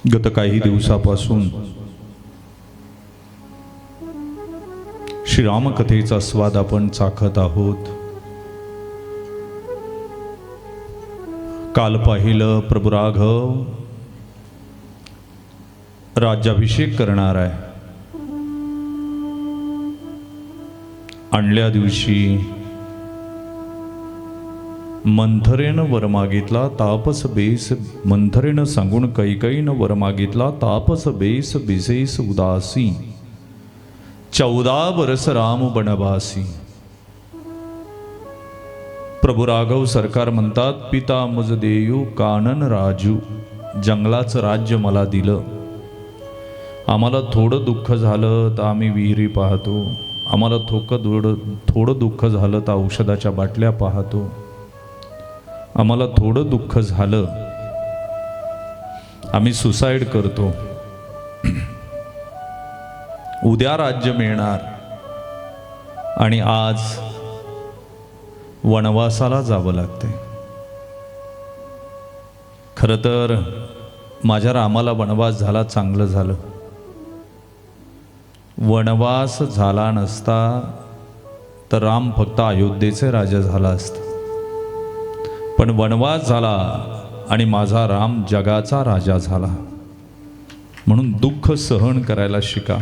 गत काही दिवसापासून श्रीरामकथेचा स्वाद आपण चाखत आहोत. काल पाहिलं प्रभू राघव राज्याभिषेक करणार आहे. आणल्या दिवशी मंथरेनं वर मागितला तापस बेस, मंथरेनं सांगून कैकईनं वर मागितला तापस बेस बिसेस उदासी, 14 वर्ष राम बनवासी. प्रभू राघव सरकार म्हणतात, पिता मुज देयू कानन राजू, जंगलाचं राज्य मला दिलं. आम्हाला थोडं दुःख झालं तर आम्ही विहिरी पाहतो, आम्हाला थोडं दुःख झालं तर औषधाच्या बाटल्या पाहतो, आम्हाला थोडं दुःख झालं आम्ही सुसाईड करतो. उद्या राज्य मिळणार आणि आज वनवासाला जावं लागते. खरं तर माझ्या रामाला वनवास झाला, चांगलं झालं. वनवास झाला नसता तर राम फक्त अयोध्येचे राजा झाला असता, पण वनवास झाला आणि माझा राम जगाचा राजा झाला. म्हणून दुःख सहन करायला शिका.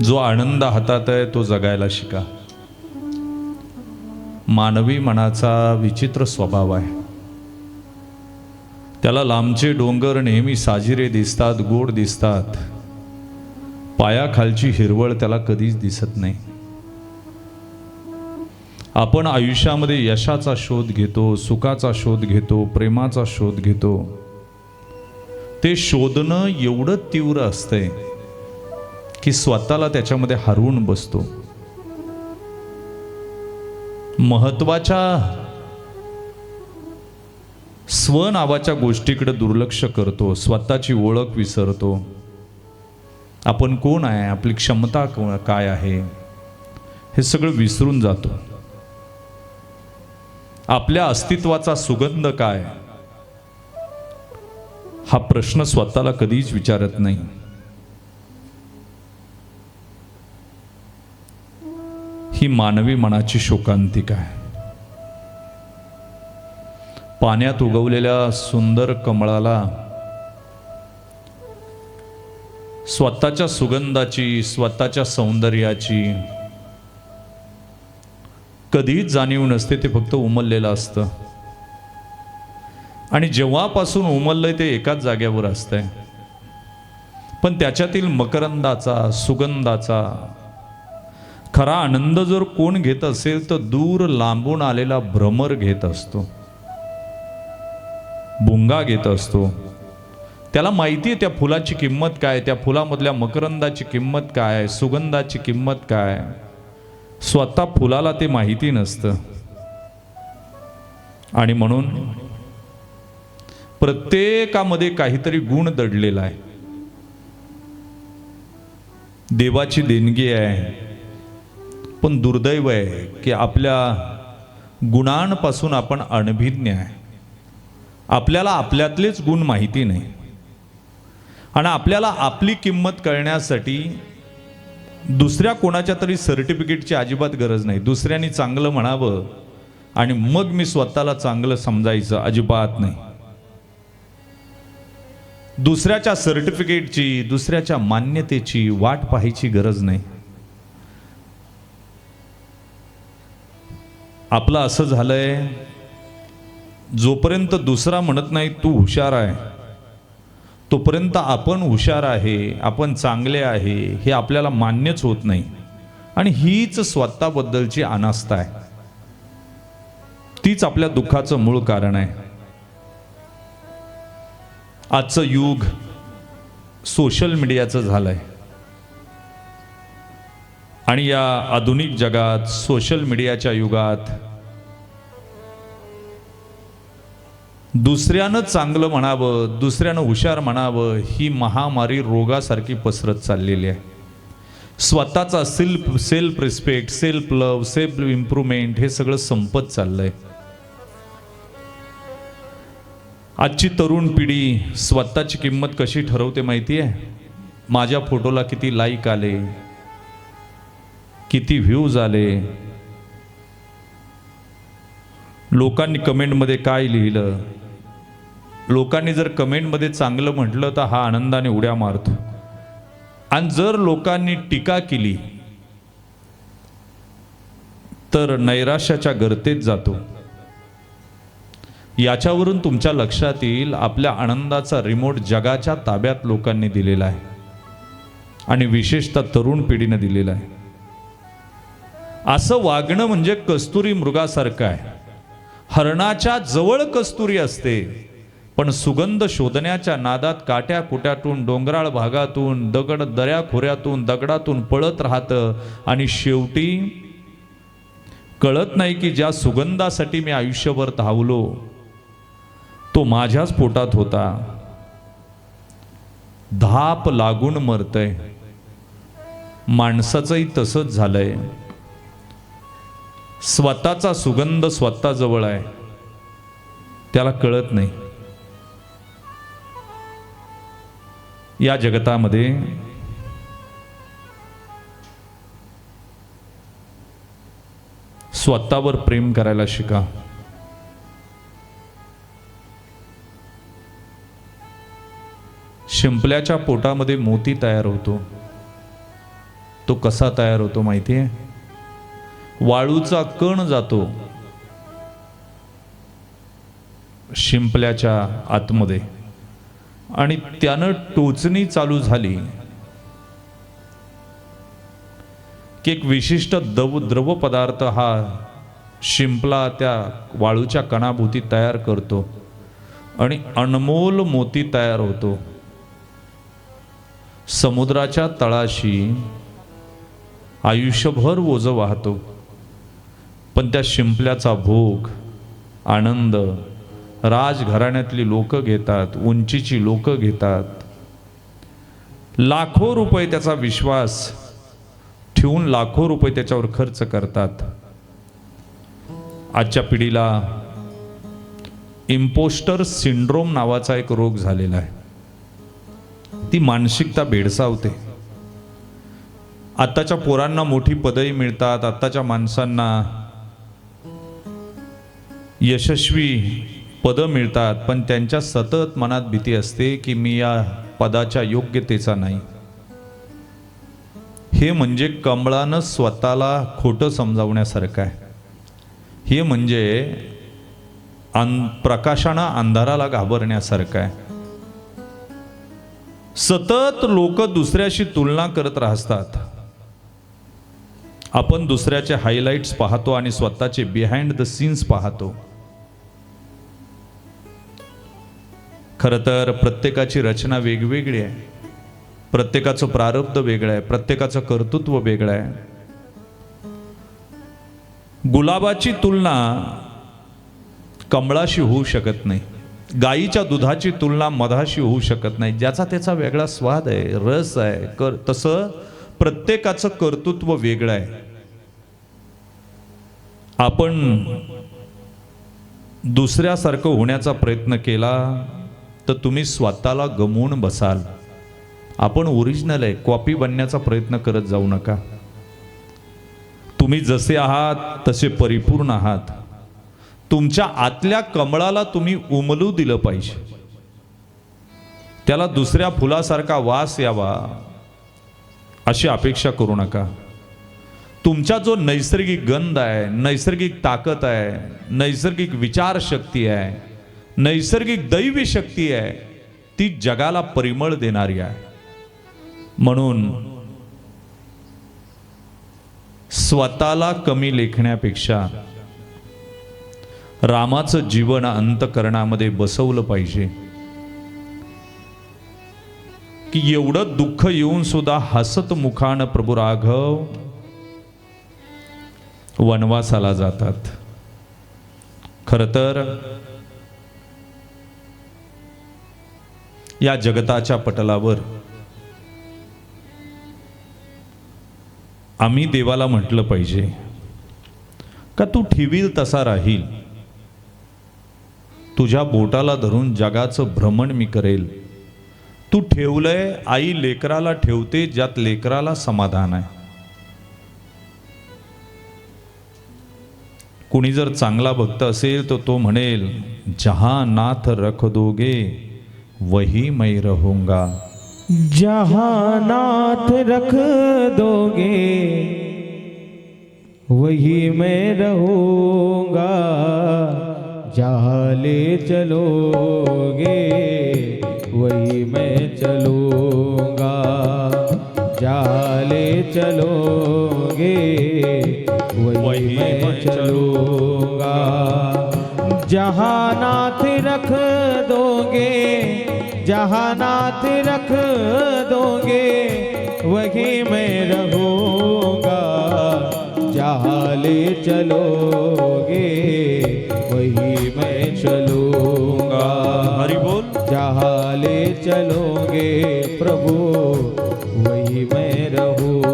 जो आनंद हातात आहे तो जगायला शिका. मानवी मनाचा विचित्र स्वभाव आहे. त्याला लांबचे डोंगर नेहमी साजिरे दिसतात, गोड दिसतात. पायाखालची हिरवळ त्याला कधीच दिसत नाही. आपण आयुष्यामध्ये यशाचा शोध घेतो, सुखाचा शोध घेतो, प्रेमाचा शोध घेतो. ते शोधणं एवढं तीव्र असतंय की स्वतःला त्याच्यामध्ये हरवून बसतो. महत्वाच्या स्व नावाच्या गोष्टीकडे दुर्लक्ष करतो, स्वतःची ओळख विसरतो. आपण कोण आहे, आपली क्षमता काय आहे, हे सगळं विसरून जातो. आपल्या अस्तित्वाचा सुगंध काय हा प्रश्न स्वतःला कधीच विचारत नाही. ही मानवी मनाची शोकांतिका आहे. पाण्यात उगवलेल्या सुंदर कमळाला स्वतःच्या सुगंधाची, स्वतःच्या सौंदर्याची कधीच जाणीव नसते. ते फक्त उमललेलं असतं आणि जेव्हापासून उमललंय ते एकाच जाग्यावर असतंय. पण त्याच्यातील मकरंदाचा, सुगंधाचा खरा आनंद जर कोण घेत असेल तर दूर लांबून आलेला भ्रमर घेत असतो, भुंगा घेत असतो. त्याला माहिती आहे त्या फुलाची किंमत काय, त्या फुलामधल्या मकरंदाची किंमत काय, सुगंधाची किंमत काय. स्वतः फुलाला ते माहिती नसतं. आणि म्हणून प्रत्येकामध्ये काहीतरी गुण दडलेला आहे. देवाची देणगी आहे, पण दुर्दैव आहे की आपल्या गुणांपासून आपण अनभिज्ञ आहे. आपल्याला आपल्यातलेच गुण माहिती नाही आणि आपल्याला आपली किंमत कळण्यासाठी दुसऱ्या कोणाच्या तरी सर्टिफिकेटची अजिबात गरज नाही. दुसऱ्यांनी चांगलं म्हणावं आणि मग मी स्वतःला चांगलं समजायचं, अजिबात नाही. दुसऱ्याच्या सर्टिफिकेटची, दुसऱ्याच्या मान्यतेची वाट पाहायची गरज नाही. आपलं असं झालंय, जोपर्यंत दुसरा म्हणत नाही तू हुशार आहे, तोपर्यंत आपण हुशार आहे, आपण चांगले आहे हे आपल्याला मान्यच होत नाही. आणि हीच स्वतःबद्दलची अनास्था आहे. तीच आपल्या दुःखाचं मूळ कारण आहे. आजचं युग सोशल मीडियाचं झालंय आणि या आधुनिक जगात, सोशल मीडियाच्या युगात दुसऱ्यानं चांगलं म्हणावं, दुसऱ्यानं हुशार म्हणावं ही महामारी रोगासारखी पसरत चाललेली आहे. स्वतःचा सेल्फ रिस्पेक्ट, सेल्फ लव, सेल्फ इम्प्रूव्हमेंट हे सगळं संपत चाललंय. आजची तरुण पिढी स्वतःची किंमत कशी ठरवते माहिती आहे? माझ्या फोटोला किती लाईक आले, किती व्ह्यूज आले, लोकांनी कमेंटमध्ये काय लिहिलं. लोकांनी जर कमेंटमध्ये चांगलं म्हटलं तर हा आनंदाने उड्या मारतो, आणि जर लोकांनी टीका केली तर नैराश्याच्या गर्तेत जातो. याच्यावरून तुमच्या लक्षात येईल आपल्या आनंदाचा रिमोट जगाच्या ताब्यात लोकांनी दिलेला आहे, आणि विशेषतः तरुण पिढीने दिलेला आहे. असं वागणं म्हणजे कस्तुरी मृगासारखं आहे. हरणाच्या जवळ कस्तुरी असते, पण सुगंध शोधण्याच्या नादात काट्या कुट्यातून, डोंगराळ भागातून, दऱ्या खोऱ्यातून, दगडातून पळत राहतं, आणि शेवटी कळत नाही की ज्या सुगंधासाठी मी आयुष्यभर धावलो तो माझ्याच पोटात होता. धाप लागून मरतय. माणसाचंही तसंच झालंय. स्वतःचा सुगंध स्वतःजवळ आहे, त्याला कळत नाही. या जगतामध्ये स्वतःवर प्रेम करायला शिका. शिंपल्याच्या पोटामध्ये मोती तयार होतो. तो कसा तयार होतो माहिती आहे? वाळूचा कण जातो शिंपल्याच्या आतमध्ये, आणि त्यानं टोचणी चालू झाली की एक विशिष्ट द्रव पदार्थ हा शिंपला त्या वाळूच्या कणाभोवती तयार करतो, आणि अनमोल मोती तयार होतो. समुद्राच्या तळाशी आयुष्यभर ओझं वाहतो, पण त्या शिंपल्याचा भोग, आनंद राजघराण्यातली लोक घेतात, उंचीची लोक घेतात. लाखो रुपये त्याचा विश्वास ठेवून लाखो रुपये त्याच्यावर खर्च करतात. आजच्या पिढीला इम्पोस्टर सिंड्रोम नावाचा एक रोग झालेला आहे. ती मानसिकता भेडसावते. आत्ताच्या पोरांना मोठी पदवी मिळतात, आत्ताच्या माणसांना यशस्वी पदं मिळतात, पण त्यांच्या सतत मनात भीती असते की मी या पदाच्या योग्यतेचा नाही. हे म्हणजे कमळानं स्वतःला खोटं समजावण्यासारखं आहे. हे म्हणजे प्रकाशानं अंधाराला घाबरण्यासारखं आहे. सतत लोक दुसऱ्याशी तुलना करत राहतात. आपण दुसऱ्याचे हायलाइट्स पाहतो आणि स्वतःचे बिहाइंड द सीन्स पाहतो. खरं तर प्रत्येकाची रचना वेगवेगळी आहे, प्रत्येकाचं प्रारब्ध वेगळं आहे, प्रत्येकाचं कर्तृत्व वेगळं आहे. गुलाबाची तुलना कमळाशी होऊ शकत नाही, गाईच्या दुधाची तुलना मधाशी होऊ शकत नाही. ज्याचा त्याचा वेगळा स्वाद आहे, रस आहे. तसं प्रत्येकाचं कर्तृत्व वेगळं आहे. आपण दुसऱ्यासारखं होण्याचा प्रयत्न केला तर तुम्ही स्वतःला गमवून बसाल. आपण ओरिजिनल आहे, कॉपी बनण्याचा प्रयत्न करत जाऊ नका. तुम्ही जसे आहात तसे परिपूर्ण आहात. तुमच्या आतल्या कमळाला तुम्ही उमलू दिलं पाहिजे. त्याला दुसऱ्या फुलासारखा वास यावा अशी अपेक्षा करू नका. तुमचा जो नैसर्गिक गंध आहे, नैसर्गिक ताकद आहे, नैसर्गिक विचारशक्ती आहे, नैसर्गिक दैवी शक्ती आहे, ती जगाला परिमळ देणारी आहे. म्हणून स्वतःला कमी लेखण्यापेक्षा रामाचं जीवन अंतःकरणामध्ये बसवलं पाहिजे की एवढं दुःख येऊन सुद्धा हसत मुखानं प्रभू राघव वनवासाला जातात. खरं तर या जगताच्या पटलावर आम्ही देवाला म्हटलं पाहिजे का तू ठेवील तसा राहील. तुझ्या बोटाला धरून जगाचं भ्रमण मी करेल. तू ठेवलंय, आई लेकराला ठेवते ज्यात लेकराला समाधान आहे. कुणी जर चांगला भक्त असेल तर तो म्हणेल, जहां नाथ रख दोगे वही मैं रहूंगा. जहाँ नाथ रख दोगे वही मैं रहूँगा. जहाँ ले चलोगे वही मैं चलूँगा. जहाँ ले चलोगे वही मैं चलूँगा. जहाँ नाथ रख दोगे, जहाँ नाथ रख दोगे वही मैं रहूँगा. जहाँ ले चलोगे वही मैं चलूँगा. हरि बोल. जहाँ ले चलोगे प्रभु वही मैं रहूँगा.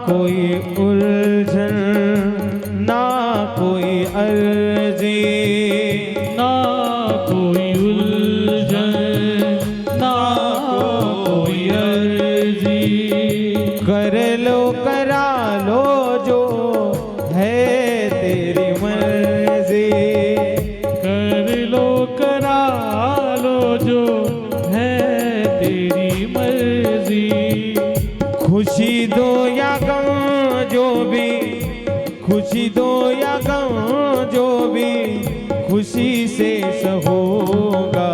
कोई उलझन ना कोई अर्जी, ना कोई उलझन ना कोई अर्जी. कर लो करा लो जो है तेरी मर्जी. कर लो करा लो जो है तेरी मर्जी. खुशी दो या गम जो भी, खुशी दो या गम जो भी खुशी से सहूँगा.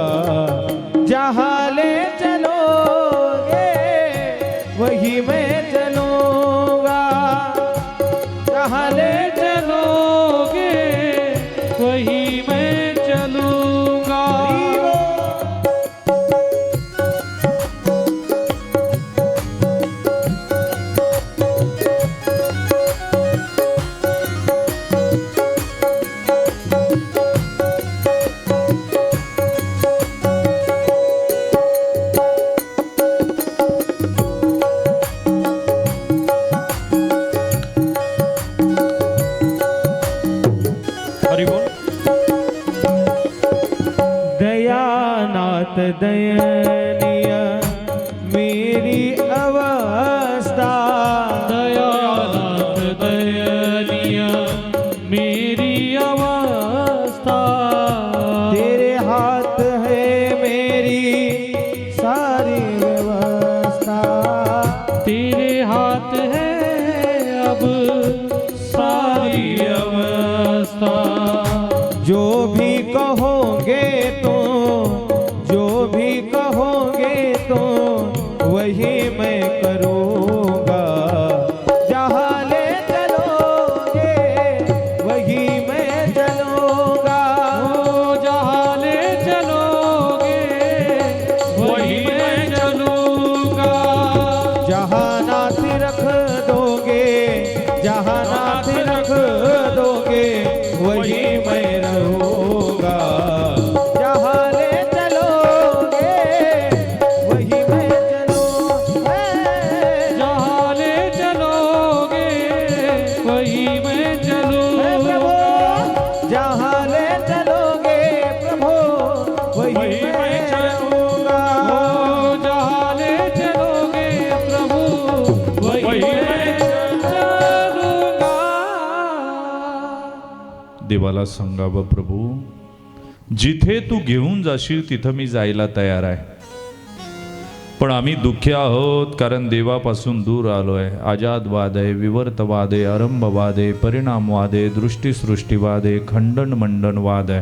जहाँ ले चलोगे वही मैं चलूँगा. जहाँ ले चलोगे वही मैं चलूँगा. हरि बोल. दयानाथ दयनीय मेरी अवस्था. दयानाथ दयनीय मेरी अवस्था. तेरे हाथ है मेरी सारी व्यवस्था. तेरे हाथ है अब सारी अवस्था. जो भी कहोगे तो, जो भी कहोगे तो वही मैं करूँगा. जहाँ ले चलोगे वही मैं चलूँगा. ओ जहाँ ले चलोगे वही मैं चलूँगा. जहाँ नाथ रख दोगे, जहाँ नाथ रख दोगे वही मैं रहूँगा. जहाँ ले चलोगे वही मैं चलूँगा. जहाँ ले चलोगे वही मैं प्रभु चलूँगा. जहाँ ले चलोगे प्रभु वही मैं चलूँगा. ओ जहाँ ले चलोगे प्रभु वही मैं चलूँगा. देवाला सांगावं, प्रभू जिथे तू घेऊन जाशील तिथं मी जायला तयार आहे. पण आम्ही दुःखी आहोत कारण देवापासून दूर आलोय. आजादवाद आहे, विवर्तवाद आहे, आरंभवाद आहे, परिणामवाद आहे, दृष्टीसृष्टीवाद आहे, खंडन मंडनवाद आहे.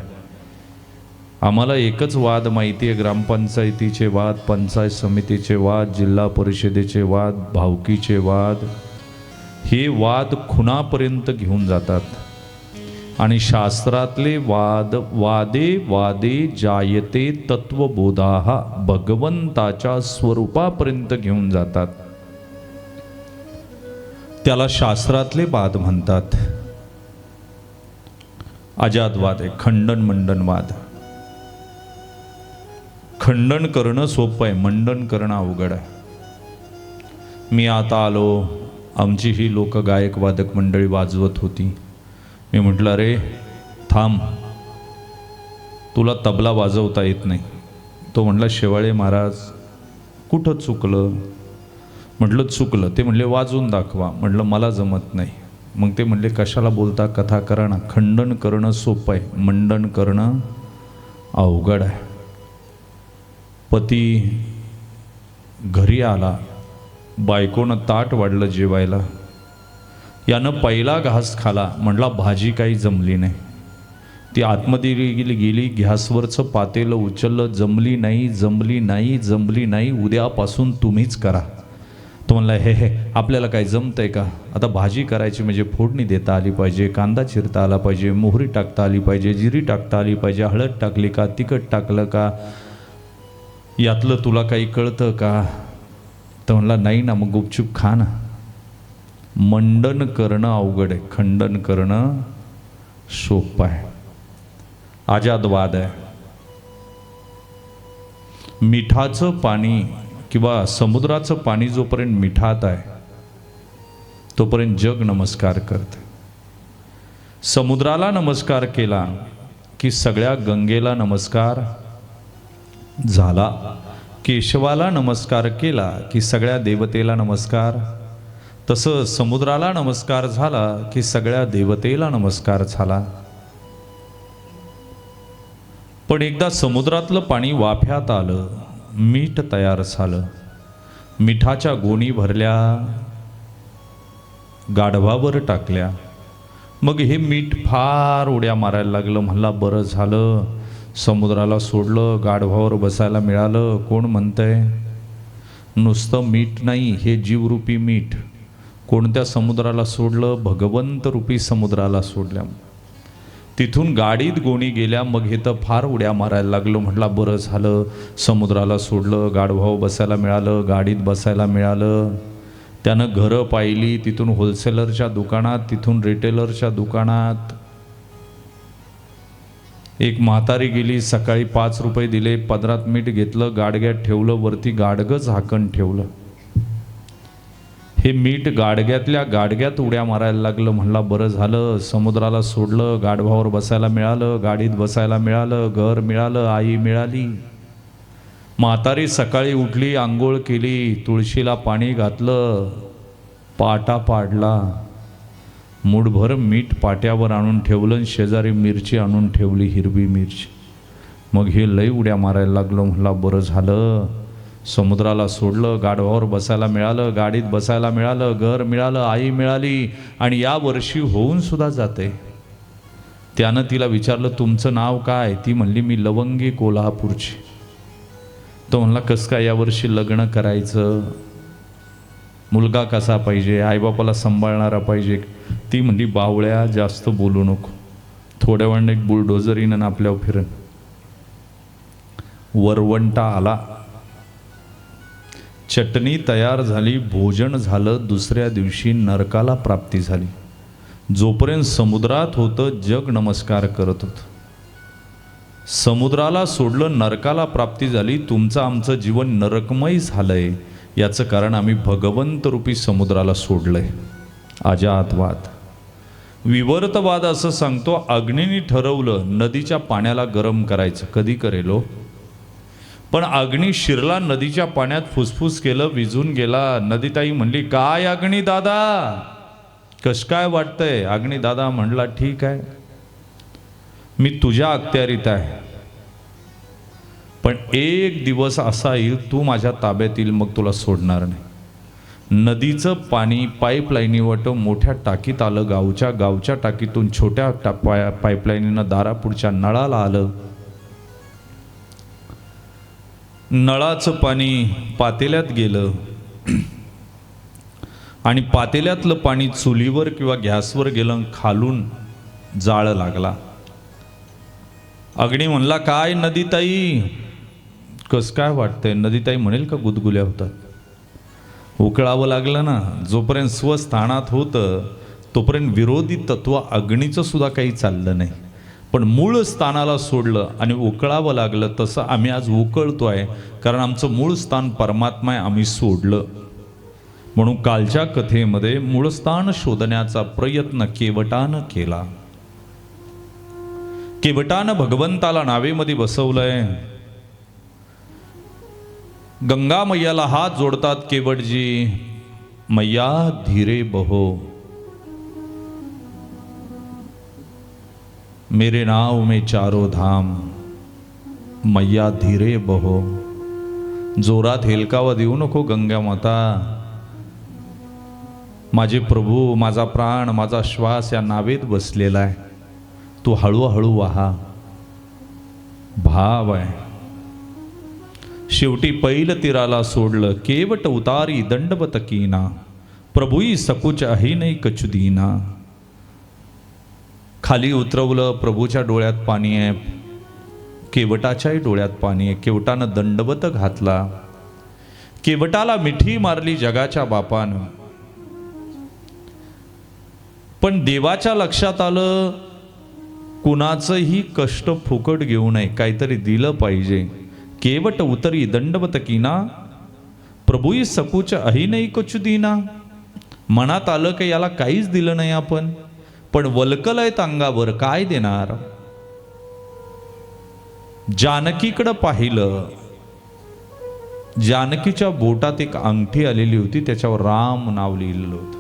आम्हाला एकच वाद माहिती आहे, ग्रामपंचायतीचे वाद, पंचायत समितीचे वाद, जिल्हा परिषदेचे वाद, भावकीचे वाद. हे वाद खुनापर्यंत घेऊन जातात. आणि शास्त्रातले वादे वादे जायते तत्वबोधाहा भगवंताच्या स्वरूपापर्यंत घेऊन जातात. त्याला शास्त्रातले वाद म्हणतात. अजातवाद आहे, खंडन मंडनवाद. खंडन करणं सोपं आहे, मंडन करणं अवघड आहे. मी आता आलो, आमची ही लोक गायक वादक मंडळी वाजवत होती. मी म्हटलं, अरे थांब, तुला तबला वाजवता येत नाही. तो म्हटला, शेवाळे महाराज कुठं चुकलं? म्हटलं चुकलं. ते म्हणले वाजवून दाखवा. म्हटलं मला जमत नाही. मग ते म्हणले कशाला बोलता, कथा करा ना. खंडन करणं सोपं आहे, मंडन करणं अवघड आहे. पती घरी आला, बायकोनं ताट वाढलं जेवायला. यानं पहिला घास खाला. म्हटला भाजी काही जमली नाही. ती आतमध्ये गेली, गॅसवरचं पातेलं उचललं. जमली नाही, जमली नाही, जमली नाही, उद्यापासून तुम्हीच करा. तो म्हणला, हे आपल्याला काय जमतंय का? आता भाजी करायची म्हणजे फोडणी देता आली पाहिजे, कांदा चिरता आला पाहिजे, मोहरी टाकता आली पाहिजे, जिरी टाकता आली पाहिजे, हळद टाकली का, तिखट टाकलं का, यातलं तुला काही कळतं का? तर म्हणला नाही ना. मग गुपचूप खा ना. मंडन करणं अवघड आहे, खंडन करणं सोपं आहे. अजातवाद आहे. मिठाचं पाणी किंवा समुद्राचं पाणी जोपर्यंत मिठात आहे तोपर्यंत जग नमस्कार करते. समुद्राला नमस्कार केला की सगळ्या गंगेला नमस्कार झाला. केशवाला नमस्कार केला की सगळ्या देवतेला नमस्कार. तसं समुद्राला नमस्कार झाला की सगळ्या देवतेला नमस्कार झाला. पण एकदा समुद्रातलं पाणी वाफ्यात आलं, मीठ तयार झालं. मिठाच्या गोणी भरल्या, गाढवावर टाकल्या. मग हे मीठ फार उड्या मारायला लागलं. म्हणला बरं झालं समुद्राला सोडलं, गाढवावर बसायला मिळालं. कोण म्हणतंय? नुसतं मीठ नाही, हे जीवरूपी मीठ. कोणत्या समुद्राला सोडलं? भगवंत रूपी समुद्राला सोडल्या. तिथून गाडीत गोणी गेल्या. मग हे तर फार उड्या मारायला लागलो. म्हटला बरं झालं समुद्राला सोडलं, गाढवावर बसायला मिळालं, गाडीत बसायला मिळालं. त्यानं घरं पाहिली, तिथून होलसेलरच्या दुकानात, तिथून रिटेलरच्या दुकानात. एक म्हातारी गेली, सकाळी 5 रुपये दिले, पदरात मीठ घेतलं, गाडग्यात ठेवलं, वरती गाडगं झाकण ठेवलं. हे मीठ गाडग्यातल्या गाडग्यात उड्या मारायला लागलं. म्हणला बरं झालं समुद्राला सोडलं, गाढवावर बसायला मिळालं, गाडीत बसायला मिळालं, घर मिळालं, आई मिळाली. म्हातारी सकाळी उठली, आंघोळ केली, तुळशीला पाणी घातलं, पाटा पाडला, मूठभर मीठ पाट्यावर आणून ठेवलं, शेजारी मिरची आणून ठेवली, हिरवी मिरची. मग हे लई उड्या मारायला लागलो. म्हणला बरं झालं समुद्राला सोडलं, गाढवावर बसायला मिळालं, गाडीत बसायला मिळालं, घर मिळालं, आई मिळाली. आणि या वर्षी होऊन सुद्धा जाते. त्यानं तिला विचारलं तुमचं नाव काय? ती म्हणली मी लवंगी कोल्हापूरची. तो म्हणला कसं काय यावर्षी लग्न करायचं? मुलगा कसा पाहिजे? आईबापाला सांभाळणारा पाहिजे? ती म्हणली बावळ्या जास्त बोलू नको, थोड्या वेळाने एक बुलडोझर येणं आपल्यावर फिरण. वरवंटा आला, चटणी तयार झाली, भोजन झालं. दुसऱ्या दिवशी नरकाला प्राप्ती झाली. जोपर्यंत समुद्रात होतं जग नमस्कार करत होतं. समुद्राला सोडलं, नरकाला प्राप्ती झाली. तुमचं आमचं जीवन नरकमय झालंय याचं कारण आम्ही भगवंत रूपी समुद्राला सोडलंय. अजातवाद. विवर्तवाद असं सांगतो अग्नीने ठरवलं नदीच्या पाण्याला गरम करायचं. कधी करेलो? पण अग्नी शिरला, नदीच्या पाण्यात फुसफुस केलं, विझून गेला. नदीताई म्हणली काय अग्नी दादा, कस काय वाटतंय? अग्नी दादा म्हणला ठीक आहे, मी तुझ्या अखत्यारीत आहे, पण एक दिवस असा येईल तू माझ्या ताब्यात येईल, मग तुला सोडणार नाही. नदीचं पाणी पाईपलाईनीवट मोठ्या टाकीत आलं. गावच्या टाकीतून छोट्या पाईपलाईनीनं दारापुढच्या नळाला आलं. नळाचं पाणी पातेल्यात गेलं आणि पातेल्यातलं पाणी चुलीवर किंवा गॅसवर गेलं. खालून जाळ लागला. अग्नी म्हणला, काय नदीताई, कस काय वाटतंय? नदीताई म्हणेल का गुदगुल्या होतात? उकळावं लागलं ना. जोपर्यंत स्वस्थानात होतं तोपर्यंत विरोधी तत्व अग्नीचं सुद्धा काही चाललं नाही. पण मूळ स्थानाला सोडलं आणि उकळावं लागलं. तसं आम्ही आज उकळतोय, कारण आमचं मूळ स्थान परमात्मा आहे, आम्ही सोडलं. म्हणून कालच्या कथेमध्ये मूळ स्थान शोधण्याचा प्रयत्न केवटानं केला. केवटानं भगवंताला नावेमध्ये बसवलंय. गंगा मैयाला हात जोडतात केवटजी, मैया धीरे बहो, मेरे नाव में चारों धाम, मैया धीरे बहो. जोरात हेलकावा देऊ नको गंगा माता. माझे प्रभू, माझा प्राण, माझा श्वास या नावेत बसलेला आहे. तू हळूहळू वाहा. भाव आहे. शेवटी पैल तीराला सोडलं. केवट उतारी दंडवत कीना, प्रभुई सकुच आहे नाही कचुदीना. खाली उतरवलं. प्रभूच्या डोळ्यात पाणी आहे, केवटाच्याही डोळ्यात पाणी आहे. केवटानं दंडवत घातला. केवटाला मिठी मारली जगाच्या बापानं. पण देवाच्या लक्षात आलं, कुणाचंही कष्ट फुकट घेऊ नये, काहीतरी दिलं पाहिजे. केवट उतरी दंडवत कीना, प्रभुई सकुच अही नाही कचुदीना. मनात आलं की याला काहीच दिलं नाही आपण, पण वलकलय अंगावर, काय देणार? जानकीकडं पाहिलं. जानकीच्या बोटात एक अंगठी आलेली होती, त्याच्यावर राम नाव लिहिलेलं होतं.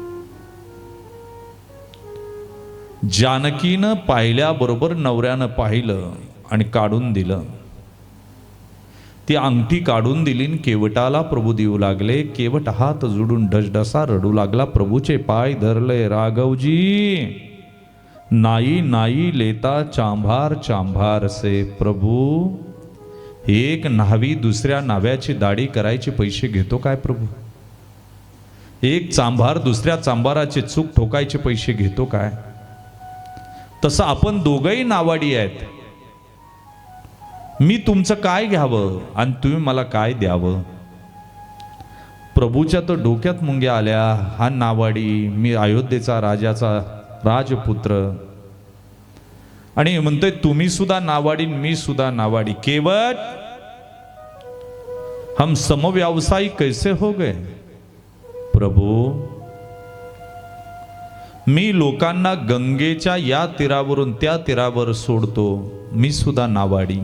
जानकीनं पाहिल्याबरोबर नवऱ्यानं पाहिलं आणि काढून दिलं. ती अंगठी काढून दिली. केवटाला प्रभू देऊ लागले. केवट हात जोडून ढसढसा रडू लागला. प्रभूचे पाय धरले. राघवजी, नाई नाई लेता चांभार चांभार से. प्रभू, एक न्हावी दुसऱ्या न्हाव्याची दाढी करायचे पैसे घेतो काय प्रभू? एक चांभार दुसऱ्या चांभाराचे चूक ठोकायचे पैसे घेतो काय? तसं आपण दोघंही नावाडी आहेत. मी तुमचं काय घ्यावं आणि तुम्ही मला काय द्यावं? प्रभूच्या तर डोक्यात मुंग्या आल्या. हा नावाडी, मी अयोध्येचा राजाचा राजपुत्र, आणि म्हणतोय तुम्ही सुद्धा नावाडी, मी सुद्धा नावाडी. केवट, हम समव्यावसायी कैसे हो गए? प्रभू, मी लोकांना गंगेच्या या तीरावरून त्या तीरावर सोडतो, मी सुद्धा नावाडी.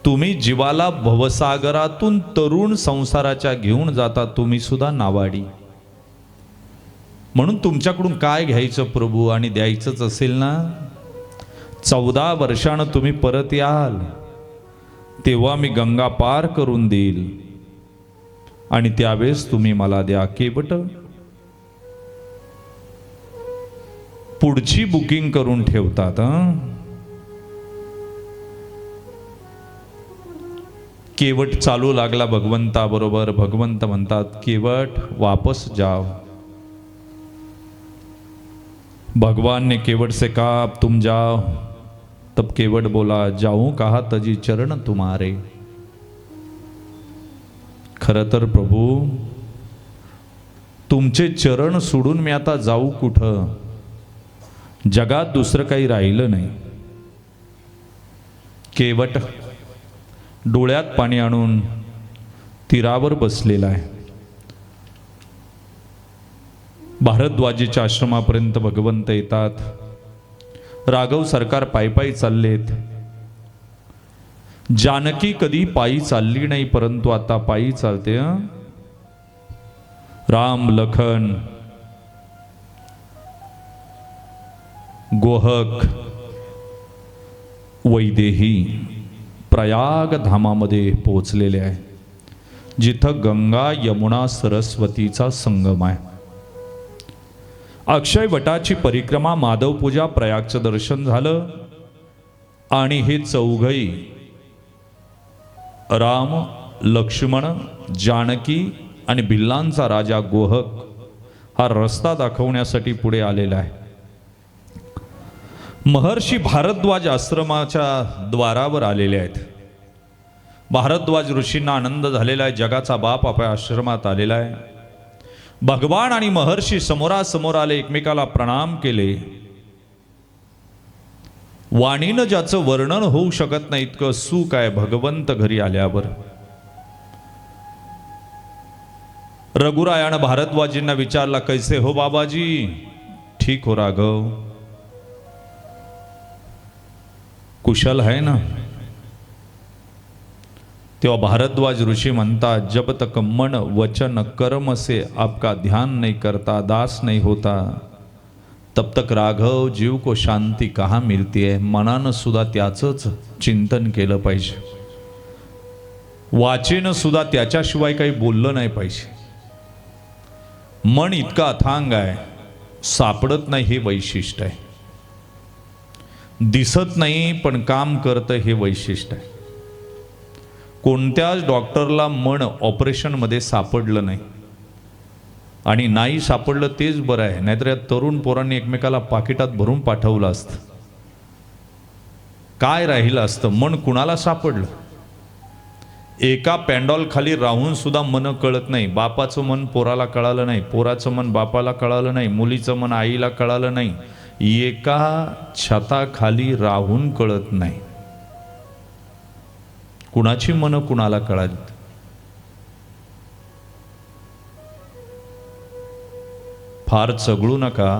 तुम्ही जीवाला भवसागरातून तरुण संसाराच्या घेऊन जाता, तुम्ही सुद्धा नावाडी. म्हणून तुमच्याकडून काय घ्यायचं प्रभू? आणि द्यायचंच असेल ना, 14 वर्षानं तुम्ही परत याल तेव्हा मी गंगा पार करून देईल आणि त्यावेळेस तुम्ही मला द्या. केवट पुढची बुकिंग करून ठेवतात. केवट चालू लागला भगवंताबरोबर. भगवंत म्हणतात, केवट वापस जाओ. भगवान ने केवट से कहा, अब तुम जाओ. तब केवट बोला, जाऊं कहा तजी चरण तुम्हारे. खरं तर प्रभू, तुमचे चरण सोडून मी आता जाऊ कुठं? जगात दुसरं काही राहिलं नाही. केवट डोळ्यात पाणी आणून तीरावर बसलेला आहे. भारद्वाजीच्या आश्रमापर्यंत भगवंत येतात. राघव सरकार पायी चाललेत. जानकी कधी पायी चालली नाही, परंतु आता पायी चालते. राम, लखन, गोहक, वैदेही प्रयाग धामामध्ये पोहोचलेले आहे, जिथं गंगा यमुना सरस्वतीचा संगम आहे. अक्षय वटाची परिक्रमा, माधव पूजा, प्रयागचं दर्शन झालं. आणि हे चौघही राम, लक्ष्मण, जानकी आणि भिल्लांचा राजा गोहक हा रस्ता दाखवण्यासाठी पुढे आलेला आहे. महर्षी भारद्वाज आश्रमाच्या द्वारावर आलेले आहेत. भारद्वाज ऋषींना आनंद झालेला आहे. जगाचा बाप आपल्या आश्रमात आलेला आहे. भगवान आणि महर्षी समोरासमोर आले, एकमेकाला प्रणाम केले. वाणीनं ज्याचं वर्णन होऊ शकत नाही इतकं सुख आहे भगवंत घरी आल्यावर. रघुरायानं भारद्वाजींना विचारला, कैसे हो बाबाजी? ठीक हो राघव. कुशल है ना? तेव्हा भारद्वाज ऋषी म्हणतात, जब तक मन वचन कर्म से आपका ध्यान नहीं करता, दास नहीं होता, तब तक राघव जीव को शांती कहाँ मिलती है. मनानं सुद्धा त्याचंच चिंतन केलं पाहिजे. वाचेनं सुद्धा त्याच्याशिवाय काही बोललं नाही पाहिजे. मन इतका अथांग आहे, सापडत नाही हे वैशिष्ट्य आहे. दिसत नाही पण काम करतं हे वैशिष्ट्य आहे. कोणत्याच डॉक्टरला मन ऑपरेशनमध्ये सापडलं नाही, आणि नाही सापडलं तेच बरं आहे. नाहीतर या तरुण पोरांनी एकमेकाला पाकिटात भरून पाठवलं असतं. काय राहिलं असतं? मन कुणाला सापडलं? एका पॅन्डॉल खाली राहून सुद्धा मन कळत नाही. बापाचं मन पोराला कळालं नाही, पोराचं मन बापाला कळालं नाही, मुलीचं मन आईला कळालं नाही. एका छताखाली राहून कळत नाही. कुणाची मन कुणाला कळाली? फार चगळू नका,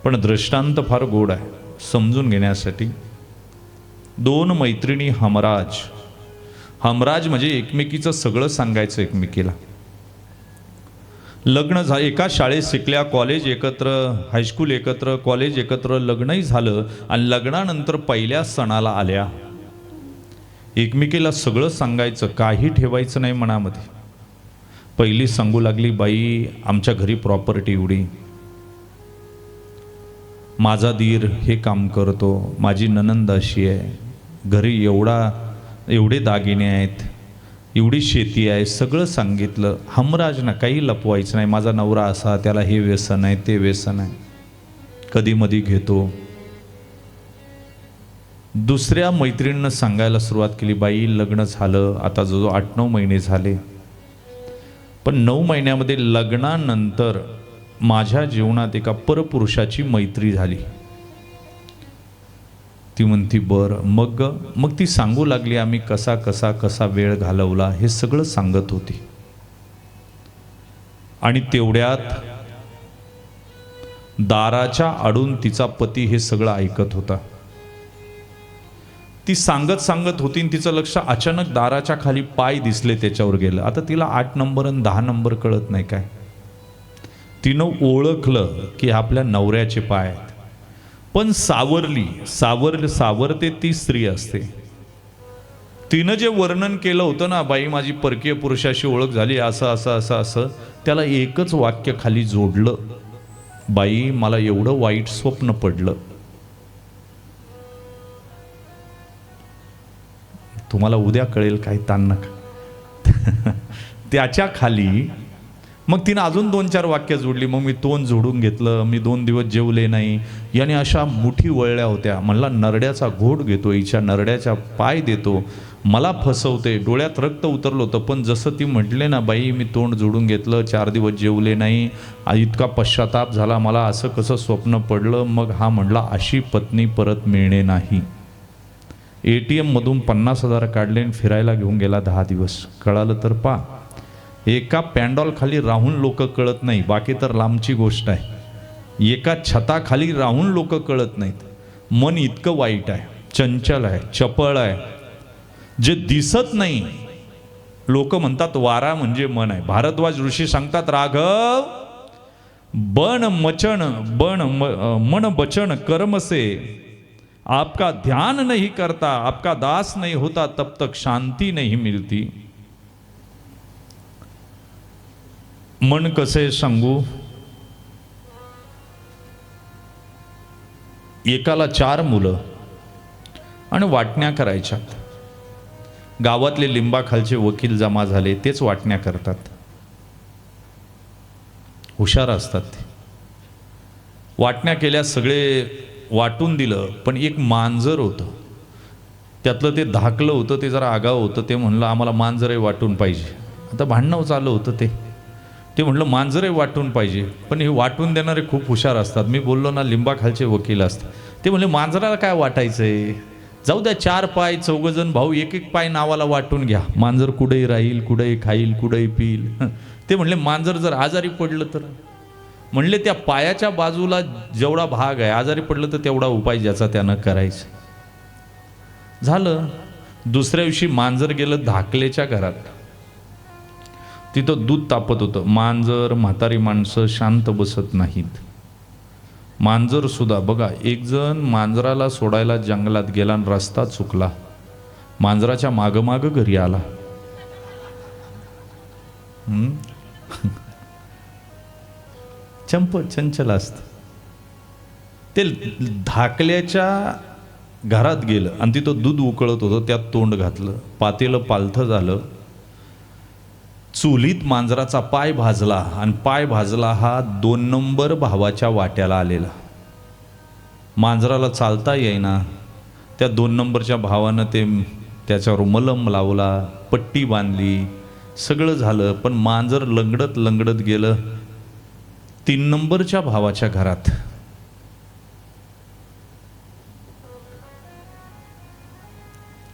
पण दृष्टांत फार गोड आहे समजून घेण्यासाठी. दोन मैत्रिणी हमराज. हमराज म्हणजे एकमेकीचं सगळं सांगायचं एकमेकीला. लग्न एका शाळेत शिकल्या, कॉलेज एकत्र, हायस्कूल एकत्र, कॉलेज एकत्र, लग्नही झालं. आणि लग्नानंतर पहिल्या सणाला आल्या. एकमेकीला सगळं सांगायचं, काही ठेवायचं नाही मनामध्ये. पहिली सांगू लागली, बाई आमच्या घरी प्रॉपर्टी एवढी, माझा दीर हे काम करतो, माझी नणंद अशी आहे, घरी एवढे दागिने आहेत, एवढी शेती आहे, सगळं सांगितलं. हमराजना काही लपवायचं नाही. माझा नवरा असा, त्याला हे व्यसन आहे, ते व्यसन आहे, कधी मधी घेतो. दुसऱ्या मैत्रिणीनं सांगायला सुरुवात केली, बाई लग्न झालं आता जवळ 8-9 महिने झाले, पण 9 महिन्यामध्ये लग्नानंतर माझ्या जीवनात एका परपुरुषाची मैत्री झाली. ती म्हणती बरं. मग ती सांगू लागली, आम्ही कसा कसा कसा वेळ घालवला हे सगळं सांगत होती. आणि तेवढ्यात दाराच्या आडून तिचा पती हे सगळं ऐकत होता. ती सांगत होती, तिचं लक्ष अचानक दाराच्या खाली पाय दिसले, त्याच्यावर गेलं. आता तिला 8 नंबर आणि 10 नंबर कळत नाही काय. तिनं ओळखलं की आपल्या नवऱ्याचे पाय आहेत. पण सावरते ती स्त्री असते. तिनं जे वर्णन केलं होतं ना, बाई माझी परकीय पुरुषाशी ओळख झाली, असं त्याला एकच वाक्य खाली जोडलं, बाई मला एवढं वाईट स्वप्न पडलं. तुम्हाला उद्या कळेल, काही ताण नका. त्याच्या खाली मग तिनं अजून 2-4 वाक्य जोडली. मग मी तोंड जोडून घेतलं, मी 2 दिवस जेवले नाही, याने अशा मुठी वळल्या होत्या. म्हणला नरड्याचा घोट घेतो, हिच्या नरड्याच्या पाय देतो, मला फसवते. डोळ्यात रक्त उतरलं होतं. पण जसं ती म्हटले ना, बाई मी तोंड जोडून घेतलं, 4 दिवस जेवले नाही, इतका पश्चाताप झाला मला, असं कसं स्वप्न पडलं. मग हा म्हणला अशी पत्नी परत मिळणे नाही. ATM मधून 50,000 काढले आणि फिरायला घेऊन गेला 10 दिवस. कळालं तर पा. एका पॅन्डॉल खाली राहून लोक कळत नाही, बाकी तर लांबची गोष्ट आहे. एका छताखाली राहून लोक कळत नाहीत. मन इतकं वाईट आहे, चंचल आहे, चपळ आहे, जे दिसत नाही. लोक म्हणतात वारा म्हणजे मन आहे. भारद्वाज ऋषी सांगतात, राघव मन बचन कर्म से आपका ध्यान नहीं करता, आपका दास नहीं होता, तब तक शांति नहीं मिलती. मन कसे सांगू. एकाला 4 मुलं आणि वाटण्या करायच्या. गावातले लिंबाखालचे वकील जमा झाले, तेच वाटण्या करतात. हुशार असतात ते. वाटण्या केल्या, सगळे वाटून दिलं, पण एक मांजर होतं त्यातलं, ते धाकलं होतं, ते जरा आगाव होतं. ते म्हणलं आम्हाला मांजरही वाटून पाहिजे. आता भांडणं चाललं होतं ते म्हणलं मांजरही वाटून पाहिजे, पण हे वाटून देणारे खूप हुशार असतात. मी बोललो ना, लिंबाखालचे वकील असतात. ते म्हणले मांजराला काय वाटायचंय, जाऊ द्या, 4 पाय 4 भाऊ, एक पाय नावाला वाटून घ्या, मांजर कुठेही राहील, कुठेही खाईल, कुठेही पिईल. ते म्हणले मांजर जर आजारी पडलं तर, म्हणले त्या पायाच्या बाजूला जेवढा भाग आहे आजारी पडलं तर तेवढा उपाय ज्याचा त्यानं करायचा. झालं. दुसऱ्या दिवशी मांजर गेलं धाकलेच्या घरात. तिथं दूध तापत होतं. मांजर, म्हातारी माणसं शांत बसत नाहीत. मांजर सुद्धा बघा, एक जण मांजराला सोडायला जंगलात गेला आणि रस्ता चुकला. मांजराच्या मागं घरी आला. चंचल असत. ते धाकल्याच्या घरात गेलं आणि तिथं दूध उकळत होतं, त्यात तोंड घातलं, पातेलं पालथं झालं. चुलीत मांजराचा पाय भाजला आणि पाय भाजला हा 2 नंबर भावाच्या वाट्याला आलेला. मांजराला चालता येईना. त्या 2 नंबरच्या भावानं त्याच्यावर मलम लावला, पट्टी बांधली, सगळं झालं, पण मांजर लंगडत गेलं 3 नंबरच्या भावाच्या घरात.